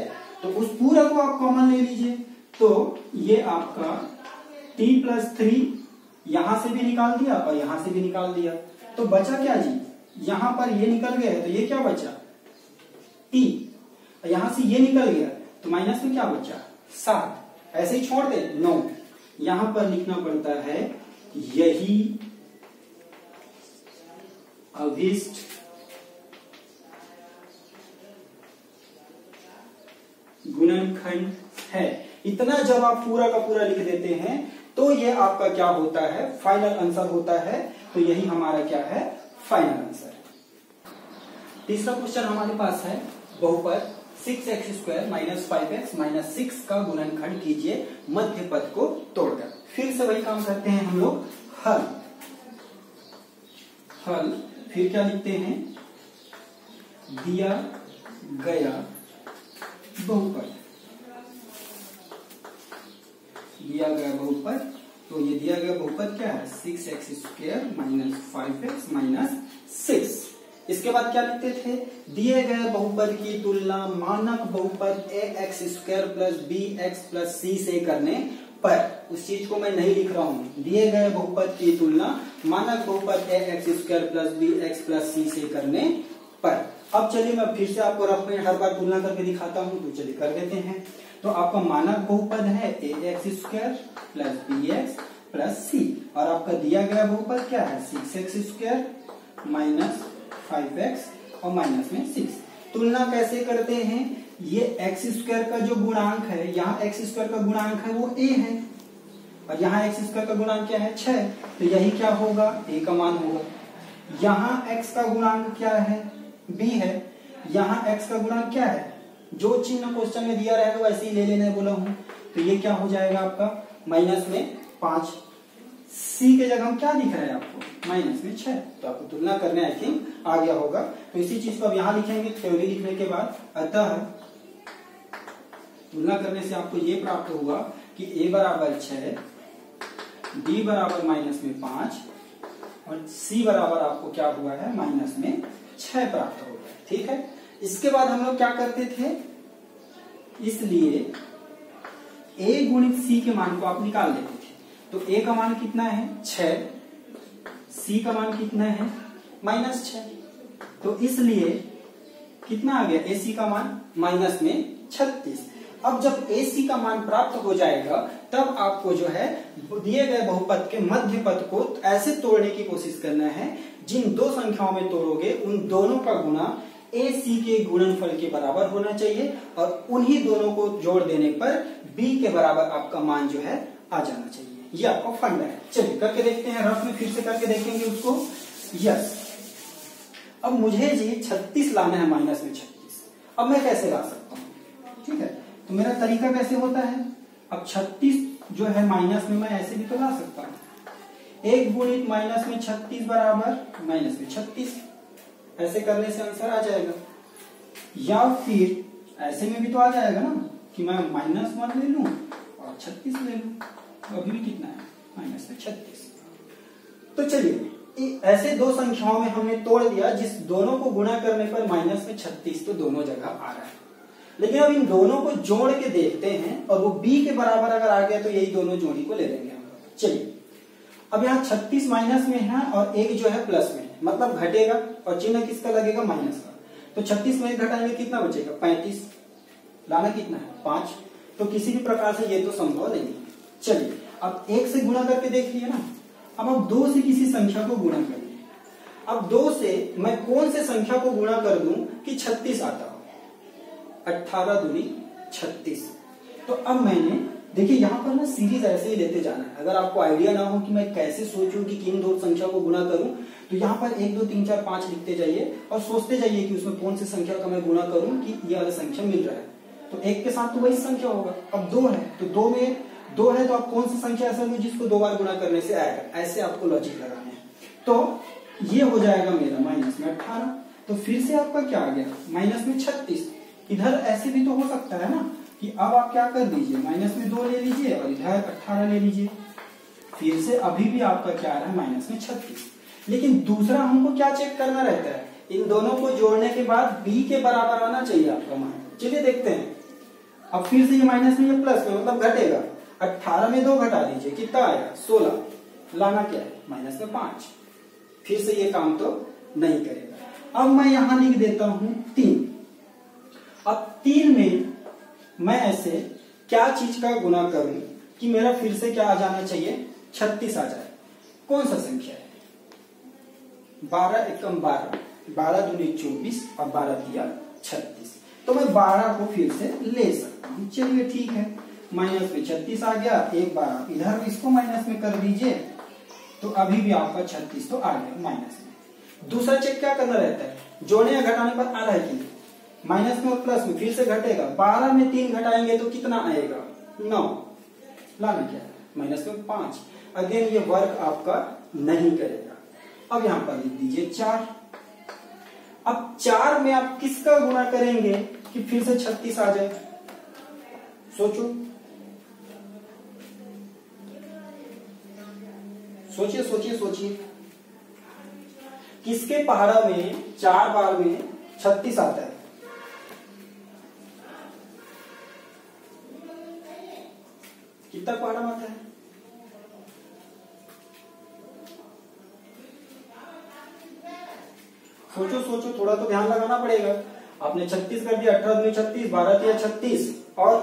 तो उस पूरा को आप कॉमन ले लीजिए। तो ये आपका t + 3 यहां से भी निकाल दिया और यहां से भी निकाल दिया, तो बचा क्या जी, यहां पर ये निकल गया है, तो ये क्या बचा, t। यहां से ये निकल गया तो माइनस में क्या बचा, 7। ऐसे ही छोड़ दे 9। यहां पर लिखना पड़ता है यही अभिष्ट गुणनखंड है। इतना जब आप पूरा का पूरा लिख देते हैं तो ये आपका क्या होता है, फाइनल आंसर होता है। तो यही हमारा क्या है, फाइनल आंसर। तीसरा क्वेश्चन हमारे पास है, बहुपद 6x² - 5x - 6 का गुणनखंड कीजिए मध्य पद को तोड़कर। फिर से वही काम करते हैं हम लोग, हल। फिर क्या लिखते हैं, दिया गया बहुपद, तो ये दिया गया बहुपद क्या है, 6x² - 5x - 6। इसके बाद क्या लिखते थे, दिए गए बहुपद की तुलना मानक बहुपद ax² + bx + c से करने पर। उस चीज को मैं नहीं लिख रहा हूं, दिए गए बहुपद की तुलना मानक बहुपद ax² + bx + c से करने पर। अब चलिए मैं फिर से आपको रफ में हर बार तुलना करके दिखाता हूं, तो चलिए कर देते हैं। तो आपका मानक बहुपद है ax² + bx + c, और आपका दिया गया बहुपद क्या है, 6x² - 5x और माइनस में 6। तुलना कैसे करते हैं, ये x² का जो गुणांक है, यहाँ x² का गुणांक है वो a है, और यहाँ x² का गुणांक क्या है, 6, तो यही क्या होगा, a का मान होगा। यहाँ x का गुणांक क्या है, b है, यहाँ x का गुणांक क्या है, जो चिन्ह क्वेश्चन में दिया रहेगा वैसे ही ले लेना बोला हूं। तो ये क्या हो जाएगा आपका, माइनस में 5, सी के जगह हम क्या दिख रहा है आपको, माइनस में 6। तो आपको तुलना करने आई थिंक आ गया होगा। तो इसी चीज को अब यहां लिखेंगे थ्योरी लिखने के बाद। अतः तुलना करने से आपको ये प्राप्त होगा कि a बराबर 6, b बराबर माइनस में 5 और c बराबर आपको क्या हुआ है, माइनस में 6 प्राप्त हो गया। ठीक है, इसके बाद हम लोग क्या करते थे, इसलिए a गुणित c के मान को आप निकाल लेते थे। तो a का मान कितना है 6, c का मान कितना है -6। तो इसलिए कितना आ गया, ac का मान माइनस में 36। अब जब AC का मान प्राप्त हो जाएगा तब आपको जो है दिए गए बहुपद के मध्य पद को ऐसे तोड़ने की कोशिश करना है, जिन दो संख्याओं में तोड़ोगे उन दोनों का गुणा AC के गुणनफल के बराबर होना चाहिए और उन्हीं दोनों को जोड़ देने पर B के बराबर आपका मान जो है आ जाना चाहिए। ये आपका फंडा है। चलिए करके देखते हैं, रफ में फिर से करके देखेंगे उसको। यस, अब मुझे जी 36 लाना है माइनस में 36। अब मैं कैसे ला सकता हूँ, ठीक है, तो मेरा तरीका कैसे होता है, अब 36 जो है माइनस में मैं ऐसे भी तो ला सकता हूँ, 1 गुणित माइनस में 36 बराबर माइनस में 36। ऐसे करने से आंसर आ जाएगा। या फिर ऐसे में भी तो आ जाएगा ना कि मैं -1 ले लूं और 36 ले लूं, तो अभी भी कितना है, माइनस में 36। तो चलिए ऐसे दो संख्याओं में हमने तोड़ दिया, जिस दोनों को गुणा करने पर माइनस में 36 तो दोनों जगह आ रहा है। लेकिन अब इन दोनों को जोड़ के देखते हैं और वो b के बराबर अगर आ गया तो यही दोनों जोड़ी को ले लेंगे हम। चलिए अब यहाँ 36 माइनस में है और एक जो है प्लस में है, मतलब घटेगा और चिन्ह किसका लगेगा, माइनस का। तो 36 में घटाएंगे कितना बचेगा, 35। लाना कितना है, 5। तो किसी भी प्रकार से ये तो संभव नहीं है। चलिए अब 1 से गुणा करके देख लिए ना, अब आप 2 से किसी संख्या को गुणा करिए। अब 2 से मैं कौन से संख्या को गुणा कर दूं कि 36 आता हो, 18 दूनी 36। तो अब मैंने देखिए यहाँ पर ना सीरीज ऐसे ही लेते जाना है। अगर आपको आइडिया ना हो कि मैं कैसे सोचूं कि किन दो संख्या को गुणा करूं, तो यहाँ पर 1 2 3 4 5 लिखते जाइए और सोचते जाइए कि उसमें कौन सी संख्या का मैं गुणा करूं कि ये वाला संख्या मिल रहा है। तो 1 के साथ तो वही संख्या होगा। अब 2 है तो 2 में 2 है तो आप कौन सी संख्या ऐसा में जिसको 2 बार गुणा करने से आएगा, ऐसे आपको लॉजिक लगाने हैं। तो ये हो जाएगा मेरा माइनस में 18। तो फिर से आपका क्या आ गया, माइनस में 36। इधर ऐसे भी तो हो सकता है ना कि अब आप क्या कर दीजिए, माइनस में 2 ले लीजिए और इधर 18 ले लीजिए। फिर से अभी भी आपका क्या आ रहा है, माइनस में 36। लेकिन दूसरा हमको क्या चेक करना रहता है, इन दोनों को जोड़ने के बाद b के बराबर आना चाहिए आपका मान। चलिए देखते हैं। अब फिर से ये माइनस में, ये प्लस में, मतलब घटेगा। 18 में 2 घटा दीजिए, कितना आएगा, 16। लाना क्या है, माइनस में 5। फिर से ये काम तो नहीं करेगा। अब मैं यहां लिख देता हूं 3। अब 3 में मैं ऐसे क्या चीज का गुना करूं कि मेरा फिर से क्या आ जाना चाहिए, 36 आ जाए। कौन सा संख्या है, 12 एकम 12, 12 दूनी 24 और 12 तिया 36। तो मैं 12 को फिर से ले सकता हूं। चलिए ठीक है, माइनस में 36 आ गया। एक बार इधर इसको माइनस में कर दीजिए तो अभी भी आपका 36 तो आ गया माइनस में। दूसरा चेक क्या करना रहता है, जोड़ने या घटाने पर आ रहा है कि माइनस में और प्लस में, फिर से घटेगा। 12 में 3 घटाएंगे तो कितना आएगा, 9। लाना क्या है, माइनस में 5। अगेन ये वर्क आपका नहीं करेगा। अब यहां पर लिख दीजिए 4। अब 4 में आप किसका गुणा करेंगे कि फिर से 36 आ जाए, सोचो, सोचिए सोचिए सोचिए, किसके पहाड़ा में 4 बार में 36 आता है, कितना पहाड़ा आता है, सोचो सोचो, थोड़ा तो ध्यान लगाना पड़ेगा। आपने 36 कर दिया, 18 दूनी 36, 12 तिया 36 और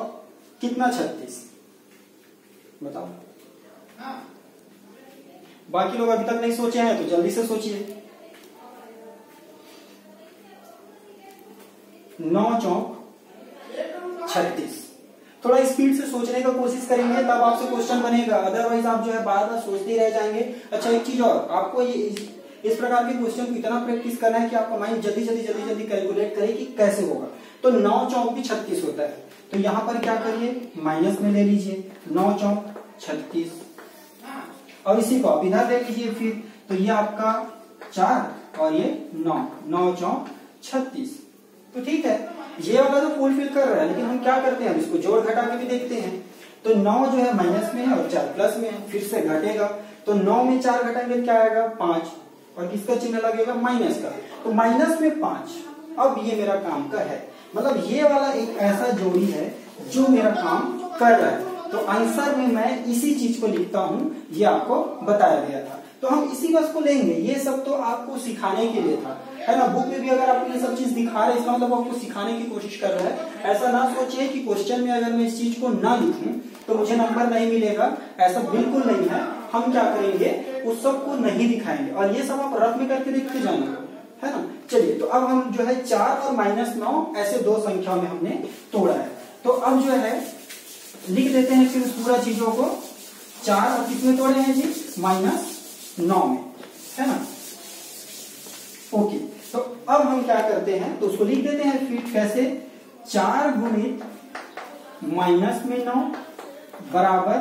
कितना 36, बताओ। बाकी लोग अभी तक नहीं सोचे हैं तो जल्दी से सोचिए। 9 चौक 36। थोड़ा स्पीड से सोचने का कोशिश करेंगे तब आपसे क्वेश्चन बनेगा, अदरवाइज आप जो है बार बार सोचते ही रह जाएंगे। अच्छा एक चीज और, आपको ये इस प्रकार के क्वेश्चन को इतना प्रैक्टिस करना है कि आपका माइंड जल्दी जल्दी कैलकुलेट करे कि कैसे होगा। तो 9 चौक भी 36 होता है, तो यहां पर क्या करिए, माइनस में ले लीजिए, 9 चौक 36। और इसी को आप इधर ले लीजिए फिर, तो ये आपका 4 और ये 9, 9 चौक 36। तो ठीक है, ये वाला तो फुलफिल कर रहा है, लेकिन हम क्या करते हैं, हम इसको जोड़ घटा के भी देखते हैं। तो 9 जो है माइनस में है और 4 प्लस में है, फिर से घटेगा। तो 9 में 4 घटाएंगे क्या आएगा 5, और किसका चिन्ह लगेगा माइनस का, तो माइनस में 5। अब ये मेरा काम का है, मतलब ये वाला एक ऐसा जोड़ी है जो मेरा काम कर रहा है। तो आंसर में मैं इसी चीज को लिखता हूं, ये आपको बताया गया था। तो हम इसी बस को लेंगे, ये सब तो आपको सिखाने के लिए था, है ना। बुक में भी अगर आपको ये सब चीज दिखा रहे हैं, इसका मतलब आपको सिखाने की कोशिश कर रहा है। ऐसा ना सोचिए कि क्वेश्चन में अगर मैं इस चीज को ना लिखूं तो मुझे नंबर नहीं मिलेगा, ऐसा बिल्कुल नहीं है। हम क्या करेंगे, उस सब को नहीं दिखाएंगे, और ये सब आप रफ में करके देखते जाना, है ना। चलिए, तो अब हम जो है 4 और -9 ऐसे दो संख्याओं में हमने तोड़ा है। तो अब जो है लिख देते हैं फिर पूरा चीजों को। 4 और किसमें तोड़े हैं जी, -9 में, है ना। ओके, तो अब हम क्या करते हैं, तो उसको लिख देते हैं फिर कैसे, 4 गुणित -9 बराबर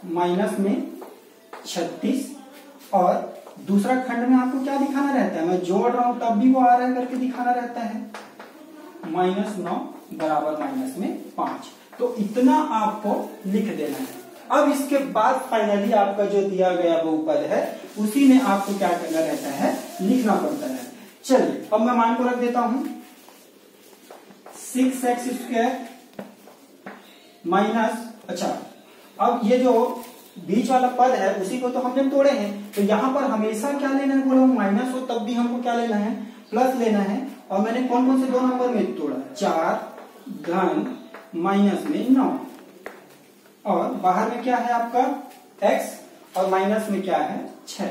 -36। और दूसरा खंड में आपको क्या दिखाना रहता है, मैं जोड़ रहा हूं तब भी वो आ रहा है करके दिखाना रहता है, -9 बराबर -5। तो इतना आपको लिख देना है। अब इसके बाद फाइनली आपका जो दिया गया बहुपद है उसी में आपको क्या करना रहता है, लिखना पड़ता है। चलिए, अब मैं मान को रख देता हूं 6x² माइनस, अच्छा अब ये जो बीच वाला पद है उसी को तो हमने तोड़े हैं, तो यहां पर हमेशा क्या लेना है, बोलो माइनस हो तब भी हमको क्या लेना है, प्लस लेना है। और मैंने कौन कौन से 2 नंबर में तोड़ा, 4 घन -9, और बाहर में क्या है आपका x, और माइनस में क्या है 6।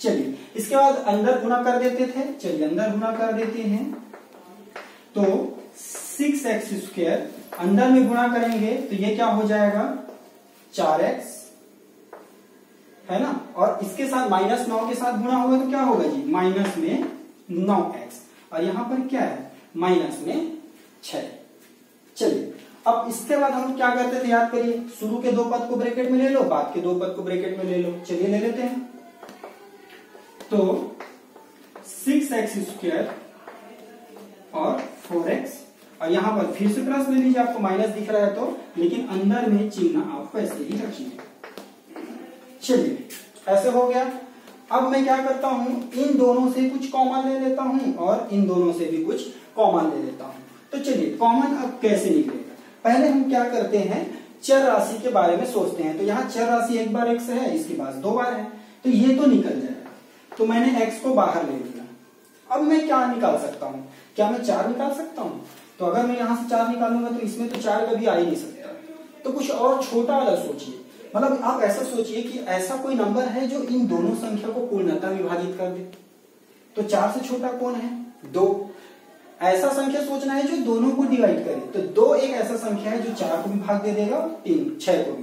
चलिए, इसके बाद अंदर गुना कर देते थे, चलिए अंदर गुना कर देते हैं। तो 6x² अंदर में गुणा करेंगे तो ये क्या हो जाएगा 4x, है ना। और इसके साथ -9 के साथ गुणा होगा तो क्या होगा जी, माइनस में 9x, और यहां पर क्या है माइनस में 6। चलिए, अब इसके बाद हम क्या करते थे, याद करिए, शुरू के 2 पद को ब्रैकेट में ले लो, बाद के 2 पद को ब्रैकेट में ले लो। चलिए ले लेते हैं। तो 6x² और 4x, और यहां पर फिर से प्लस ले लीजिए, आपको माइनस दिख रहा है तो, लेकिन अंदर में चिन्ह आप वैसे ही रखिए। चलिए, ऐसे हो गया। अब मैं क्या करता हूं, इन दोनों से कुछ कॉमन ले लेता हूं और इन दोनों से भी कुछ कॉमन ले लेता हूं। तो चलिए, कॉमन अब कैसे निकलेगा, पहले हम क्या करते हैं, चर राशि के बारे में सोचते हैं। तो यहाँ चर राशि एक बार x है, इसके पास 2 बार है, तो ये तो निकल जाएगा। तो मैंने x को बाहर ले लिया। अब मैं क्या निकाल सकता हूँ, क्या मैं 4 निकाल सकता हूँ? तो अगर मैं यहाँ से 4 निकालूंगा तो इसमें तो 4 कभी आ ही नहीं सकता। तो कुछ और छोटा वाला सोचिए, मतलब आप ऐसा सोचिए कि ऐसा कोई नंबर है जो इन दोनों संख्या को पूर्णतः विभाजित कर दे। तो 4 से छोटा कौन है, 2। ऐसा संख्या सोचना है जो दोनों को डिवाइड करे। तो 2 एक ऐसा संख्या है जो 4 को भी भाग दे देगा, 3 6 को भी।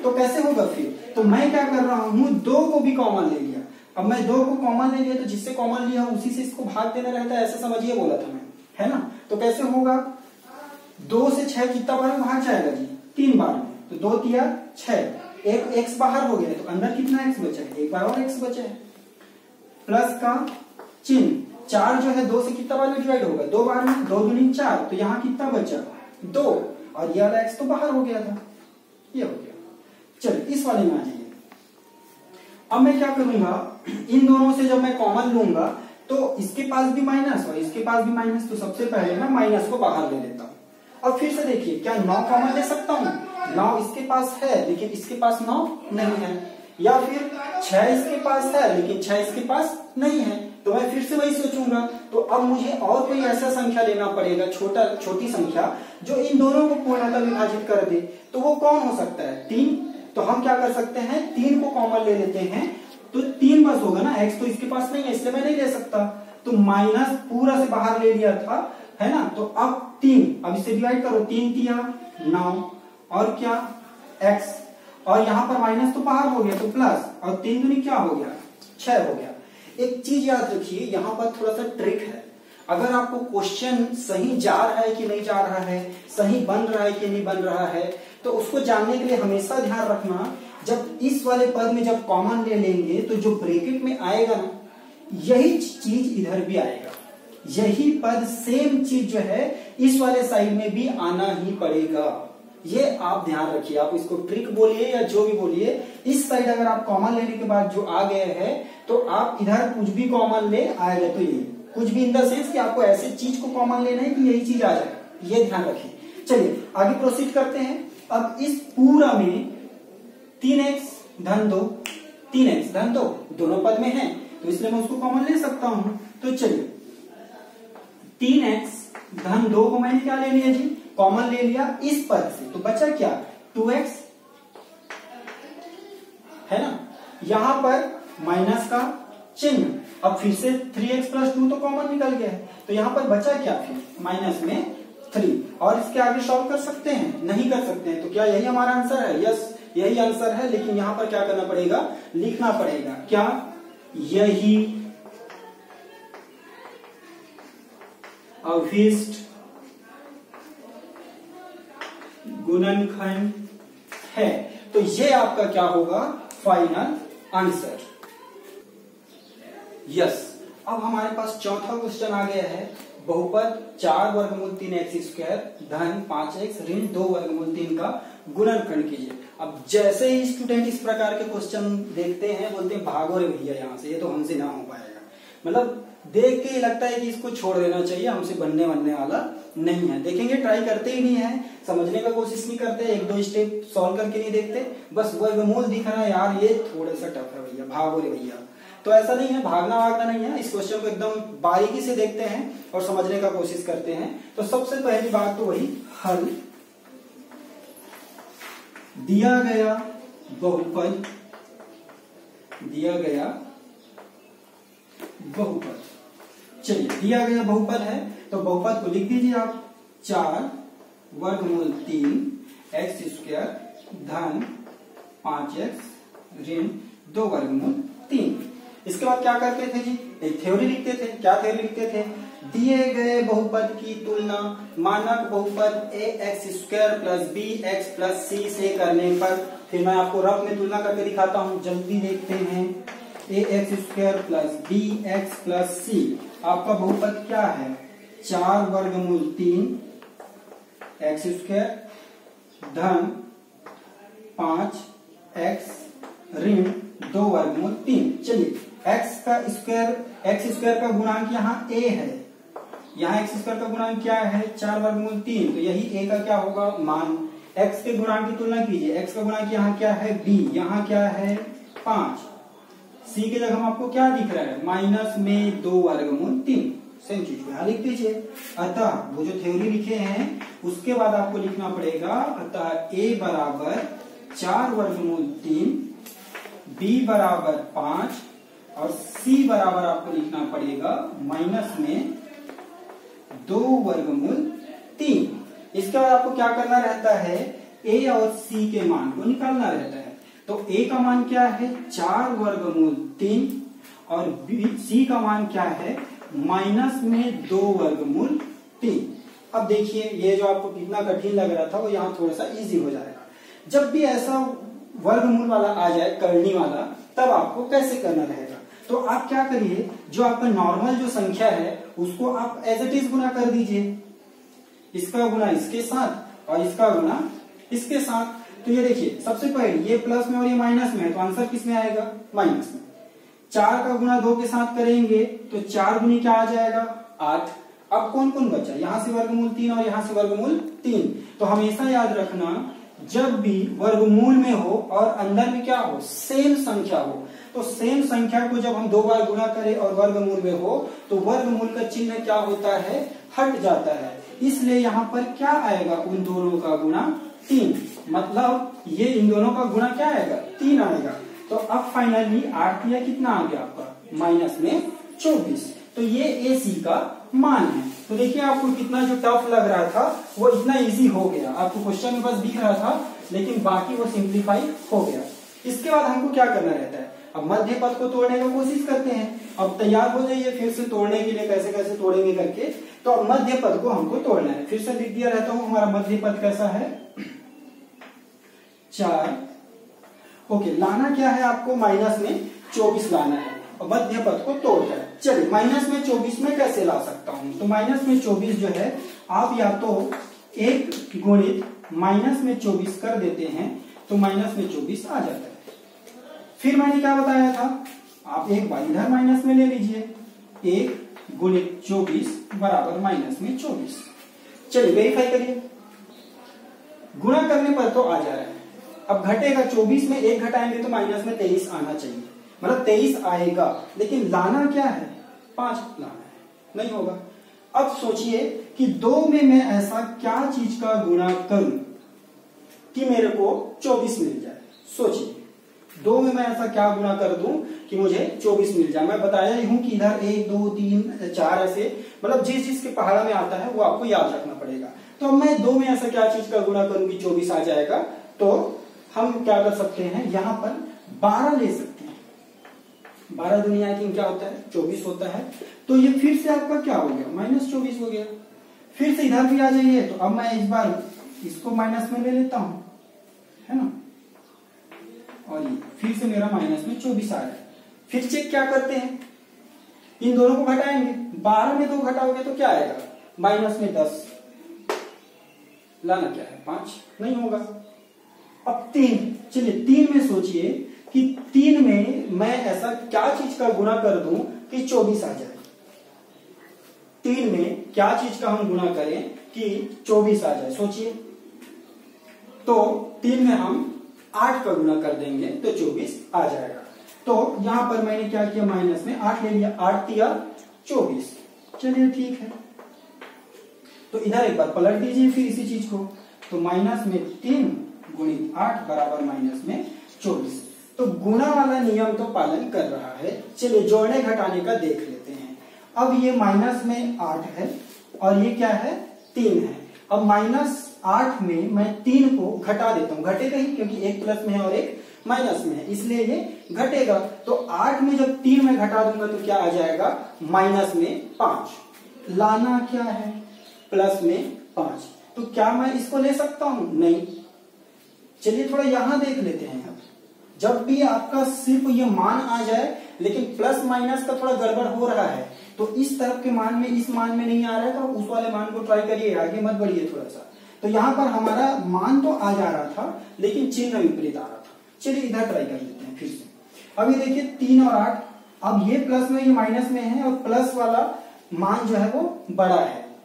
तो कैसे होगा फिर, तो मैं क्या कर रहा हूं, 2 को भी कॉमन ले लिया। अब मैं 2 को कॉमन ले लिया तो जिससे कॉमन लिया उसी से इसको भाग देना रहता है, ऐसा समझिए बोला था मैं, है ना। तो कैसे होगा, 2 से 6 कितना बार में भाग जाएगा जी, 3 बार में। तो 2 तिया 6, एक x बाहर हो गया, तो अंदर कितना x बचा है, एक बार और x बचा है। प्लस का चिन्ह, 4 जो है 2 से कितना बार में डिवाइड होगा, 2 बार में, 2 दूनी 4, तो यहाँ कितना बचा 2, और ये वाला x तो बाहर हो गया था, ये हो गया। चलिए इस वाले में आ जाइए। अब मैं क्या करूंगा, इन दोनों से जब मैं कॉमन लूंगा तो इसके पास भी माइनस और इसके पास भी माइनस, तो सबसे पहले मैं माइनस को बाहर ले लेता हूं। और फिर से देखिए, क्या 9 कॉमन ले सकता हूं, 9 इसके पास है लेकिन इसके पास 9 नहीं है, या फिर 6 इसके पास है लेकिन 6 इसके पास नहीं है। तो मैं फिर से वही सोचूंगा, तो अब मुझे और कोई ऐसा संख्या लेना पड़ेगा, छोटी संख्या जो इन दोनों को पूर्णतः विभाजित कर दे। तो वो कौन हो सकता है, 3। तो हम क्या कर सकते हैं, 3 को कॉमन ले लेते हैं, तो 3 बस होगा ना, x तो इसके पास नहीं है इसलिए मैं नहीं ले सकता। तो माइनस पूरा से बाहर ले लिया था, है ना। तो अब 3, अब इसे डिवाइड करो, 3 तिया 9, और क्या x, और यहाँ पर माइनस तो बाहर हो गया तो प्लस, और 3 दूनी क्या हो गया 6 हो गया। एक चीज याद रखिए, यहाँ पर थोड़ा सा ट्रिक है। अगर आपको क्वेश्चन सही जा रहा है कि नहीं जा रहा है, सही बन रहा है कि नहीं बन रहा है, तो उसको जानने के लिए हमेशा ध्यान रखना जब इस वाले पद में जब कॉमन ले लेंगे तो जो ब्रैकेट में आएगा ना, यही चीज इधर भी आएगा, यही पद सेम चीज जो है इस वाले साइड में भी आना ही पड़ेगा। ये आप ध्यान रखिए, आप इसको ट्रिक बोलिए या जो भी बोलिए, इस साइड अगर आप कॉमन लेने के बाद जो आ गए हैं तो आप इधर कुछ भी कॉमन ले आएगा, तो ये कुछ भी इन द सेंस कि आपको ऐसे चीज को कॉमन लेना है कि यही चीज आ जाए, ये ध्यान रखिए। चलिए आगे प्रोसीड करते हैं। अब इस पूरा में 3x धन 2, 3x धन 2 दोनों पद में है, तो इसलिए मैं उसको कॉमन ले सकता हूं। तो चलिए 3x धन 2 को मैंने क्या ले लिया जी, कॉमन ले लिया इस पद से, तो बचा क्या 2x है ना, यहां पर माइनस का चिन्ह। अब फिर से 3x प्लस 2 तो कॉमन निकल गया है, तो यहां पर बचा क्या फिर माइनस में 3, और इसके आगे सॉल्व कर सकते हैं, नहीं कर सकते हैं, तो क्या यही हमारा आंसर है? यस यही आंसर है, लेकिन यहां पर क्या करना पड़ेगा, लिखना पड़ेगा क्या, यही अभिष्ट गुणनखंड है। तो ये आपका क्या होगा, फाइनल आंसर। यस, अब हमारे पास चौथा क्वेश्चन आ गया है, बहुपद 4 वर्गमूल 3x स्क्वायर धन 5x ऋण 2 वर्गमूल 3 का गुणनखंड कीजिए। अब जैसे ही स्टूडेंट इस प्रकार के क्वेश्चन देखते हैं, बोलते हैं भागो रे भैया यहाँ से, ये तो हमसे ना हो पाएगा। मतलब देख के लगता है कि इसको छोड़ देना चाहिए, हमसे बनने वाला नहीं है। देखेंगे, ट्राई करते ही नहीं है, समझने का कोशिश नहीं करते, 1-2 स्टेप सॉल्व करके नहीं देखते, बस वर्गमूल दिख रहा है यार, ये थोड़ा सा टफ है भैया, भागो रे भैया। तो ऐसा नहीं है, भागना नहीं है, इस क्वेश्चन को एकदम बारीकी से देखते हैं और समझने का कोशिश करते हैं। तो सबसे पहली बात तो वही हल, दिया गया बहुपद, चलिए दिया गया बहुपद है तो बहुपद को लिख दीजिए आप, 4 वर्गमूल 3 x स्क्वायर धन 5x ऋण 2 वर्गमूल 3। इसके बाद क्या करते थे जी, एक थ्योरी लिखते थे। क्या थ्योरी लिखते थे, दिए गए बहुपद की तुलना मानक बहुपद ax square plus bx plus c से करने पर, फिर मैं आपको रफ में तुलना करके दिखाता हूं, जल्दी देखते हैं। ax square plus bx plus c आपका बहुपद क्या है, 4 वर्गमूल 3 x स्क्वायर धन 5x ऋण 2 वर्गमूल 3। चलिए x स्क्वायर का गुणांक यहाँ a है, यहाँ x स्क्वायर का गुणांक क्या है, 4 वर्गमूल 3, तो यही a का क्या होगा मान। x के गुणांक की तुलना कीजिए, x का गुणांक यहाँ क्या है b, यहाँ क्या है 5, c के जगह आपको क्या दिख रहा है माइनस में 2 वर्गमूल 3, सेम चीज को यहाँ लिख दीजिए। अतः वो जो थ्योरी लिखे हैं उसके बाद आपको लिखना पड़ेगा, अतः a बराबर 4 वर्गमूल 3, b बराबर 5 और c बराबर आपको लिखना पड़ेगा माइनस में 2 वर्गमूल 3। इसके बाद आपको क्या करना रहता है, a और c के मान को निकालना रहता है। तो a का मान क्या है 4 वर्गमूल 3 और c का मान क्या है माइनस में 2 वर्गमूल 3। अब देखिए ये जो आपको कितना कठिन लग रहा था वो यहाँ थोड़ा सा इजी हो जाएगा। जब भी ऐसा वर्गमूल वाला आ जाए करनी वाला, तब आपको कैसे करना रहेगा, तो आप क्या करिए, जो आपका नॉर्मल जो संख्या है उसको आप एज इट इज गुना कर दीजिए, इसका गुना इसके साथ और इसका गुना इसके साथ। तो ये देखिए सबसे पहले ये प्लस में और ये माइनस में है, तो आंसर किस में आएगा माइनस में। 4 का गुना 2 के साथ करेंगे तो 4 गुनी क्या आ जाएगा 8। अब कौन कौन बचा, यहां से वर्गमूल 3 और यहां से वर्गमूल 3। तो हमेशा याद रखना, जब भी वर्गमूल में हो और अंदर में क्या हो सेम संख्या हो, तो सेम संख्या को जब हम 2 बार गुणा करें और वर्गमूल में हो तो वर्गमूल का चिन्ह क्या होता है हट जाता है। इसलिए यहाँ पर क्या आएगा, उन दोनों का गुणा 3, मतलब ये इन दोनों का गुणा क्या आएगा 3 आएगा। तो अब फाइनली 8 या कितना आ गया आपका माइनस में 24। तो ये AC का मान है। तो देखिए आपको कितना जो टफ लग रहा था वो इतना इजी हो गया, आपको क्वेश्चन में बस दिख रहा था लेकिन बाकी वो सिंप्लीफाई हो गया। इसके बाद हमको क्या करना रहता है, अब मध्य पद को तोड़ने का कोशिश करते हैं। अब तैयार हो जाइए फिर से तोड़ने के लिए, कैसे कैसे तोड़ेंगे करके। तो अब मध्य पद को हमको तोड़ना है, फिर से लिख दिया रहता हूं हमारा मध्य पद कैसा है 4 ओके, लाना क्या है आपको, माइनस में 24 लाना है और मध्य पद को तोड़कर। चलिए माइनस में 24 में कैसे ला सकता हूं, तो माइनस में 24 जो है आप या तो 1 गुणित माइनस में 24 कर देते हैं तो माइनस में 24 आ जाता है। फिर मैंने क्या बताया था, आप एक बार इधर माइनस में ले लीजिए, 1 गुणित 24 बराबर माइनस में 24। चलिए वेरीफाई करिए, गुणा करने पर तो आ जा रहा है। अब घटेगा, 24 में 1 घटाएंगे तो माइनस में 23 आना चाहिए, मतलब 23 आएगा, लेकिन लाना क्या है, 5 लाना है, नहीं होगा। अब सोचिए कि 2 में मैं ऐसा क्या चीज का गुणा करूं कि मेरे को 24 मिल जाए। सोचिए 2 में मैं ऐसा क्या गुणा कर दूं कि मुझे 24 मिल जाए। मैं बताया ही हूं कि इधर 1 2 3 4 ऐसे, मतलब जिस चीज के पहाड़ा में आता है वो आपको याद रखना पड़ेगा। तो अब मैं 2 में ऐसा क्या चीज का गुणा करूं कि 24 आ जाएगा, तो हम क्या कर सकते हैं, यहां पर 12 ले सकते हैं। 12 दुनिया की क्या होता है, 24 होता है। तो ये फिर से आपका क्या हो गया, माइनस 24 हो गया। फिर से इधर भी आ जाइए, तो अब मैं इस बार इसको माइनस में ले लेता हूं, है ना, और ये फिर से मेरा माइनस में 24 आ रहा है। फिर चेक क्या करते हैं, इन दोनों को घटाएंगे, 12 में 2 घटाओगे तो क्या आएगा, माइनस में 10, लाना क्या है 5, नहीं होगा। अब 3, चलिए 3 में सोचिए कि 3 में मैं ऐसा क्या चीज का गुणा कर दूं कि 24 आ जाए। 3 में क्या चीज का हम गुणा करें कि 24 आ जाए, सोचिए। तो 3 में हम 8 का गुणा कर देंगे तो 24 आ जाएगा। तो यहां पर मैंने क्या किया, माइनस में 8 ले लिया, 8 दिया 24। चलिए ठीक है, तो इधर एक बार पलट दीजिए फिर इसी चीज को, तो माइनस में 3 गुणित 8 बराबर माइनस में 24। तो गुणा वाला नियम तो पालन कर रहा है। चलिए जोड़ने घटाने का देख लेते हैं। अब ये माइनस में 8 है और ये क्या है, 3 है। अब माइनस 8 में मैं 3 को घटा देता हूं, घटेगा ही क्योंकि एक प्लस में है और एक माइनस में है, इसलिए ये घटेगा। तो 8 में जब 3 में घटा दूंगा तो क्या आ जाएगा, माइनस में 5। लाना क्या है, प्लस में 5। तो क्या मैं इसको ले सकता हूं, नहीं। चलिए थोड़ा यहां देख लेते हैं। अब जब भी आपका सिर्फ ये मान आ जाए लेकिन प्लस माइनस का थोड़ा गड़बड़ हो रहा है, तो इस तरफ के मान में इस मान में नहीं आ रहा है, तो उस वाले मान को ट्राई करिए, आगे मत बढ़िए थोड़ा सा। तो यहां पर हमारा मान तो आ जा रहा था लेकिन चिन्ह विपरीत आ रहा था। चलिए इधर ट्राई कर लेते हैं फिर से। अभी देखिए 3 और 8, अब ये प्लस में ये माइनस में है और प्लस वाला मान जो है वो बड़ा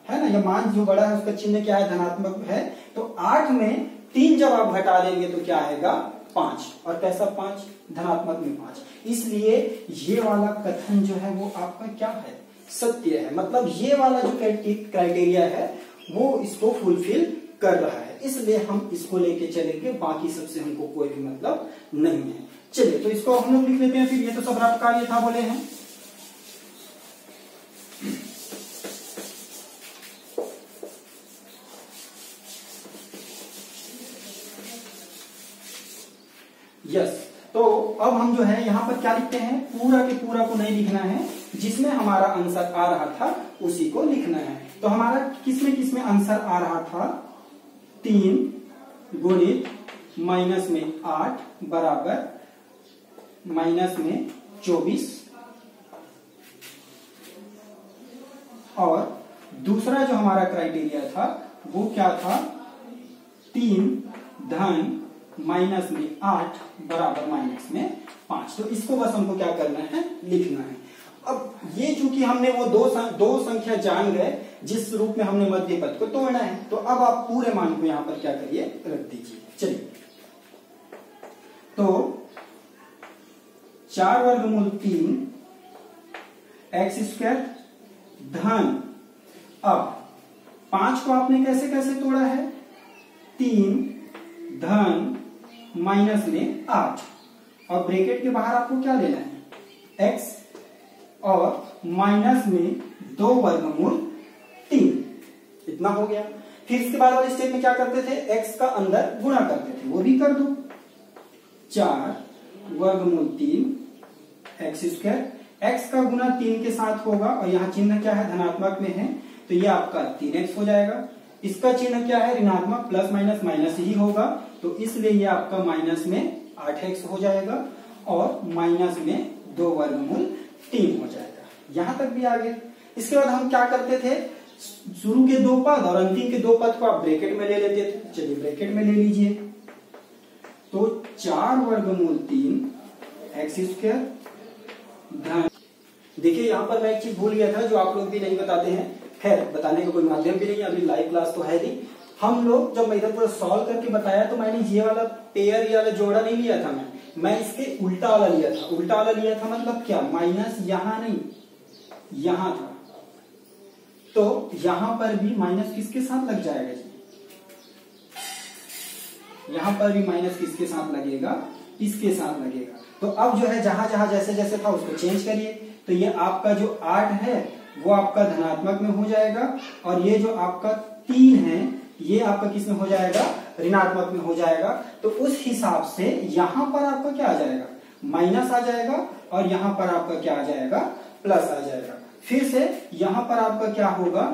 है ना, ये मान जो बड़ा है उसका चिन्ह क्या है, धनात्मक है। तो 8 में 3 जब आप घटा देंगे तो क्या आएगा, 5। और कैसा 5, धनात्मक में 5। इसलिए ये वाला कथन जो है वो आपका क्या है, सत्य है। मतलब ये वाला जो क्राइटेरिया है वो इसको फुलफिल कर रहा है, इसलिए हम इसको लेके चलेंगे, बाकी सबसे हमको कोई भी मतलब नहीं है। चलिए तो इसको हम लोग लिख लेते हैं फिर। ये तो सब रफ कार्य था बोले हैं। यस, तो अब हम जो है यहाँ पर क्या लिखते हैं, पूरा के पूरा को नहीं लिखना है, जिसमें हमारा आंसर आ रहा था उसी को लिखना है। तो हमारा किसमें आंसर आ रहा था, 3 गुणित माइनस में 8 बराबर माइनस में 24, और दूसरा जो हमारा क्राइटेरिया था वो क्या था, 3 धन माइनस में 8 बराबर माइनस में 5। तो इसको बस हमको क्या करना है, लिखना है। अब ये चूंकि हमने वो दो संख्या जान गए जिस रूप में हमने मध्य पद को तोड़ना है, तो अब आप पूरे मान को यहां पर क्या करिए, रख दीजिए। चलिए तो 4 वर्गमूल 3 एक्स स्क्वायर धन, अब 5 को आपने कैसे कैसे तोड़ा है, 3 धन माइनस में 8, और ब्रैकेट के बाहर आपको क्या लेना है, x, और माइनस में 2 वर्गमूल 3, इतना हो गया। फिर इसके बाद वाले स्टेप में क्या करते थे, x का अंदर गुणा करते थे, वो भी कर दो। 4 वर्गमूल 3 एक्स स्क्वायर, x का गुना 3 के साथ होगा और यहाँ चिन्ह क्या है, धनात्मक में है, तो ये आपका 3x हो जाएगा। इसका चिन्ह क्या है, ऋणात्मक, प्लस माइनस माइनस ही होगा, तो इसलिए ये आपका माइनस में 8x हो जाएगा और माइनस में 2 वर्गमूल 3 हो जाएगा। यहां तक भी आ गया। इसके बाद हम क्या करते थे, शुरू के 2 पद और अंतिम के 2 पद को आप ब्रैकेट में ले लेते थे। चलिए ब्रैकेट में ले लीजिए, तो 4 वर्गमूल 3 एक्स स्क्वायर धन, देखिए यहां पर मैं एक चीज भूल गया था जो आप लोग भी नहीं बताते हैं, खैर बताने का कोई माध्यम भी नहीं, अभी लाइव क्लास तो है नहीं। हम लोग जब मैं इधर पूरा सॉल्व करके बताया तो मैंने ये वाला पेयर, ये वाला जोड़ा नहीं लिया था, मैं इसके उल्टा वाला लिया था। उल्टा वाला लिया था मतलब क्या, माइनस यहां नहीं यहां था, तो यहां पर भी माइनस किसके साथ लग जाएगा जी, यहां पर भी माइनस किसके साथ लगेगा, इसके साथ लगेगा। तो अब जो है जहां जहां जैसे जैसे था उसको चेंज करिए, तो ये आपका जो 8 है वो आपका धनात्मक में हो जाएगा और ये जो आपका 3 है ये आपका किस में हो जाएगा, ऋणात्मक में हो जाएगा। तो उस हिसाब से यहां पर आपका क्या आ जाएगा, माइनस आ जाएगा और यहां पर आपका क्या आ जाएगा, प्लस आ जाएगा। फिर से यहां पर आपका क्या होगा,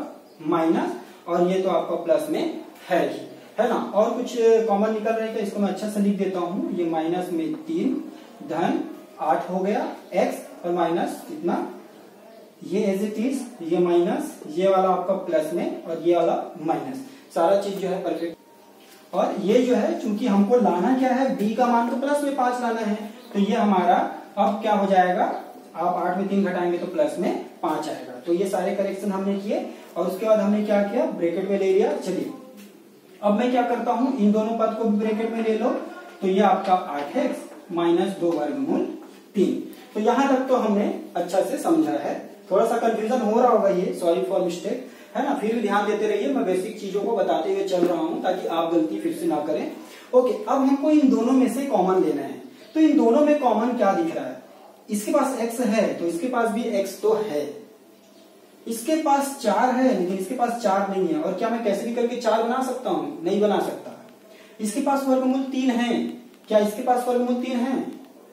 माइनस, और ये तो आपका प्लस में है ही, है ना। और कुछ कॉमन निकल रहेगा, इसको मैं अच्छा से लिख देता हूं, ये माइनस में 3 धन 8 हो गया x और माइनस इतना, ये एज इट इज, ये माइनस, ये वाला आपका प्लस में और ये वाला माइनस, सारा चीज जो है परफेक्ट। और ये जो है चूंकि हमको लाना क्या है, b का मान तो प्लस में 5 लाना है, तो ये हमारा अब क्या हो जाएगा, आप 8 में 3 घटाएंगे तो प्लस में 5 आएगा। तो ये सारे करेक्शन हमने किए और उसके बाद हमने क्या किया, ब्रैकेट में ले लिया। चलिए अब मैं क्या करता हूं, इन दोनों पद को भी ब्रैकेट में ले लो, तो ये आपका 8x माइनस 2 वर्गमूल 3। तो यहां तक तो हमने अच्छा से समझा है, थोड़ा सा कंफ्यूजन हो रहा होगा ये, सॉरी फॉर मिस्टेक, है ना, फिर भी ध्यान देते रहिए, मैं बेसिक चीजों को बताते हुए चल रहा हूं ताकि आप गलती फिर से ना करें। ओके, अब हमको इन दोनों में से कॉमन लेना है, तो इन दोनों में कॉमन क्या दिख रहा है, इसके पास x है तो इसके पास भी x तो है, इसके पास 4 है लेकिन इसके पास 4 नहीं है, और क्या मैं कैसे भी करके 4 बना सकता हूं, नहीं बना सकता। इसके पास वर्गमूल 3 है, क्या इसके पास वर्गमूल 3 है,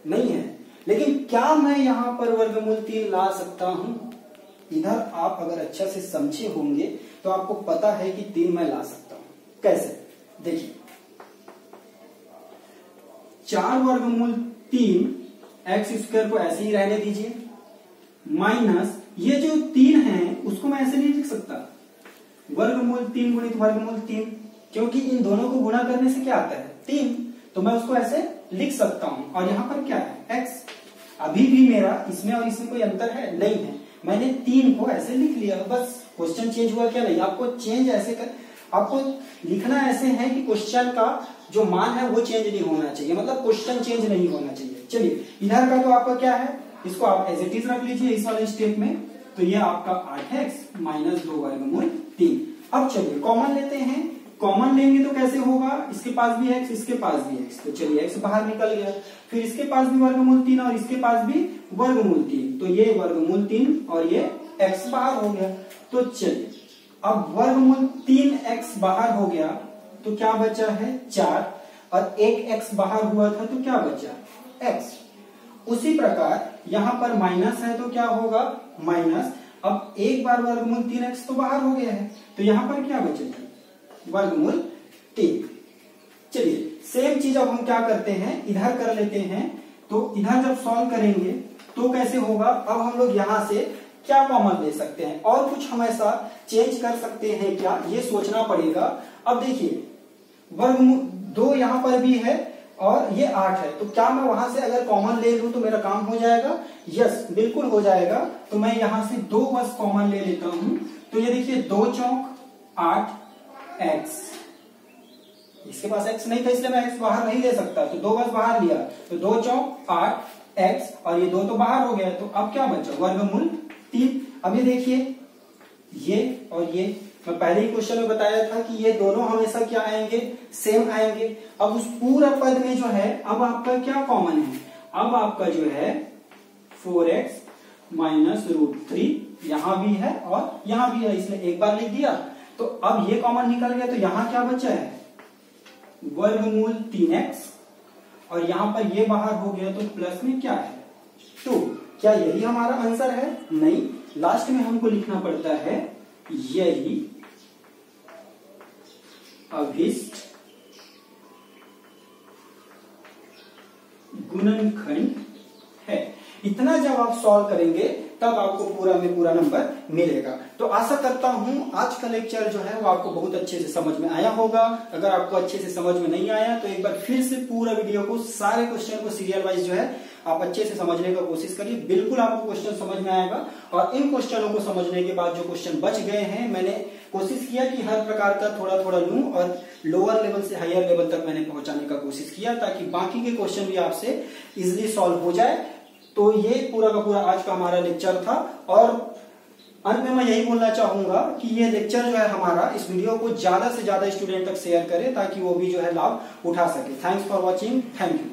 नहीं है, लेकिन क्या मैं यहां पर वर्गमूल 3 ला सकता हूं, इधर आप अगर अच्छा से समझे होंगे तो आपको पता है कि 3 मैं ला सकता हूं। कैसे, देखिए 4 वर्गमूल 3 एक्स स्क्वायर को ऐसे ही रहने दीजिए, माइनस ये जो 3 है उसको मैं ऐसे नहीं लिख सकता, वर्गमूल 3 गुणित वर्गमूल 3, क्योंकि इन दोनों को गुणा करने से क्या आता है 3, तो मैं उसको ऐसे लिख सकता हूं। और यहां पर क्या है x, अभी भी मेरा इसमें और इसमें कोई अंतर है नहीं है, मैंने 3 को ऐसे लिख लिया, बस क्वेश्चन चेंज हुआ क्या, नहीं, आपको चेंज ऐसे कर, आपको लिखना ऐसे है कि क्वेश्चन का जो मान है वो चेंज नहीं होना चाहिए, मतलब क्वेश्चन चेंज नहीं होना चाहिए। चलिए इधर का तो आपका क्या है, इसको आप एज इट इज रख लीजिए इस वाले स्टेप में, तो ये आपका 8x माइनस 2 वर्गमूल 3। अब चलिए कॉमन लेते हैं, कॉमन लेंगे तो कैसे होगा, इसके पास भी x, इसके पास भी x, तो चलिए x बाहर निकल गया, फिर इसके पास भी वर्गमूल 3 और इसके पास भी वर्गमूल 3, तो ये वर्गमूल 3 और ये x बाहर हो गया। तो चलिए अब वर्गमूल 3x बाहर हो गया तो क्या बचा है 4, और एक x बाहर हुआ था तो क्या बचा x। उसी प्रकार यहां पर माइनस है तो क्या होगा माइनस, अब एक बार वर्गमूल 3x तो बाहर हो गया है, तो यहां पर क्या बचेगा वर्गमूल 3। चलिए सेम चीज अब हम क्या करते हैं, इधर कर लेते हैं, तो इधर जब सॉल्व करेंगे तो कैसे होगा, अब हम लोग यहां से क्या कॉमन ले सकते हैं और कुछ हम ऐसा चेंज कर सकते हैं क्या, ये सोचना पड़ेगा। अब देखिए वर्गमूल 2 यहां पर भी है और ये 8 है, तो क्या मैं वहां से अगर कॉमन ले लूं तो मेरा काम हो जाएगा, यस बिल्कुल हो जाएगा। तो मैं यहां से 2 बस कॉमन ले लेता हूं, तो ये देखिए 2 चौक 8x, इसके पास x नहीं था इसलिए मैं x बाहर नहीं ले सकता, तो 2 बस बाहर लिया, तो 2 चौक 8x और ये 2 तो बाहर हो गया, तो अब क्या बचा वर्गमूल 3। अब ये देखिए ये और ये, मैं पहले ही क्वेश्चन में बताया था कि ये दोनों हमेशा क्या आएंगे, सेम आएंगे। अब उस पूरा पद में जो है अब आपका क्या कॉमन है, अब आपका जो है 4x माइनस √3 यहां भी है और यहां भी है, इसलिए एक बार लिख दिया, तो अब ये कॉमन निकल गया, तो यहां क्या बचा है वर्गमूल 3x और यहां पर ये बाहर हो गया, तो प्लस में क्या है 2। क्या यही हमारा आंसर है, नहीं, लास्ट में हमको लिखना पड़ता है यही अभिष्ट गुणनखंड है। इतना जब आप सॉल्व करेंगे तब आपको पूरा में पूरा नंबर मिलेगा। तो आशा करता हूं आज का लेक्चर जो है वो आपको बहुत अच्छे से समझ में आया होगा। अगर आपको अच्छे से समझ में नहीं आया तो एक बार फिर से पूरा वीडियो को, सारे क्वेश्चन को सीरियल वाइज जो है आप अच्छे से समझने का कोशिश करिए। बिल्कुल आपको क्वेश्चन समझ में आएगा। और इन क्वेश्चनों को समझने के बाद जो क्वेश्चन बच गए हैं, मैंने कोशिश किया कि हर प्रकार का थोड़ा थोड़ा लूं और लोअर लेवल से हायर लेवल तक मैंने पहुंचाने का कोशिश किया, ताकि बाकी के क्वेश्चन भी आपसे इजिली सॉल्व हो जाए। तो ये पूरा का पूरा आज का हमारा लेक्चर था। और अंत में मैं यही बोलना चाहूंगा कि ये लेक्चर जो है हमारा, इस वीडियो को ज्यादा से ज्यादा स्टूडेंट तक शेयर करें ताकि वो भी जो है लाभ उठा सके। Thanks for watching. Thank you.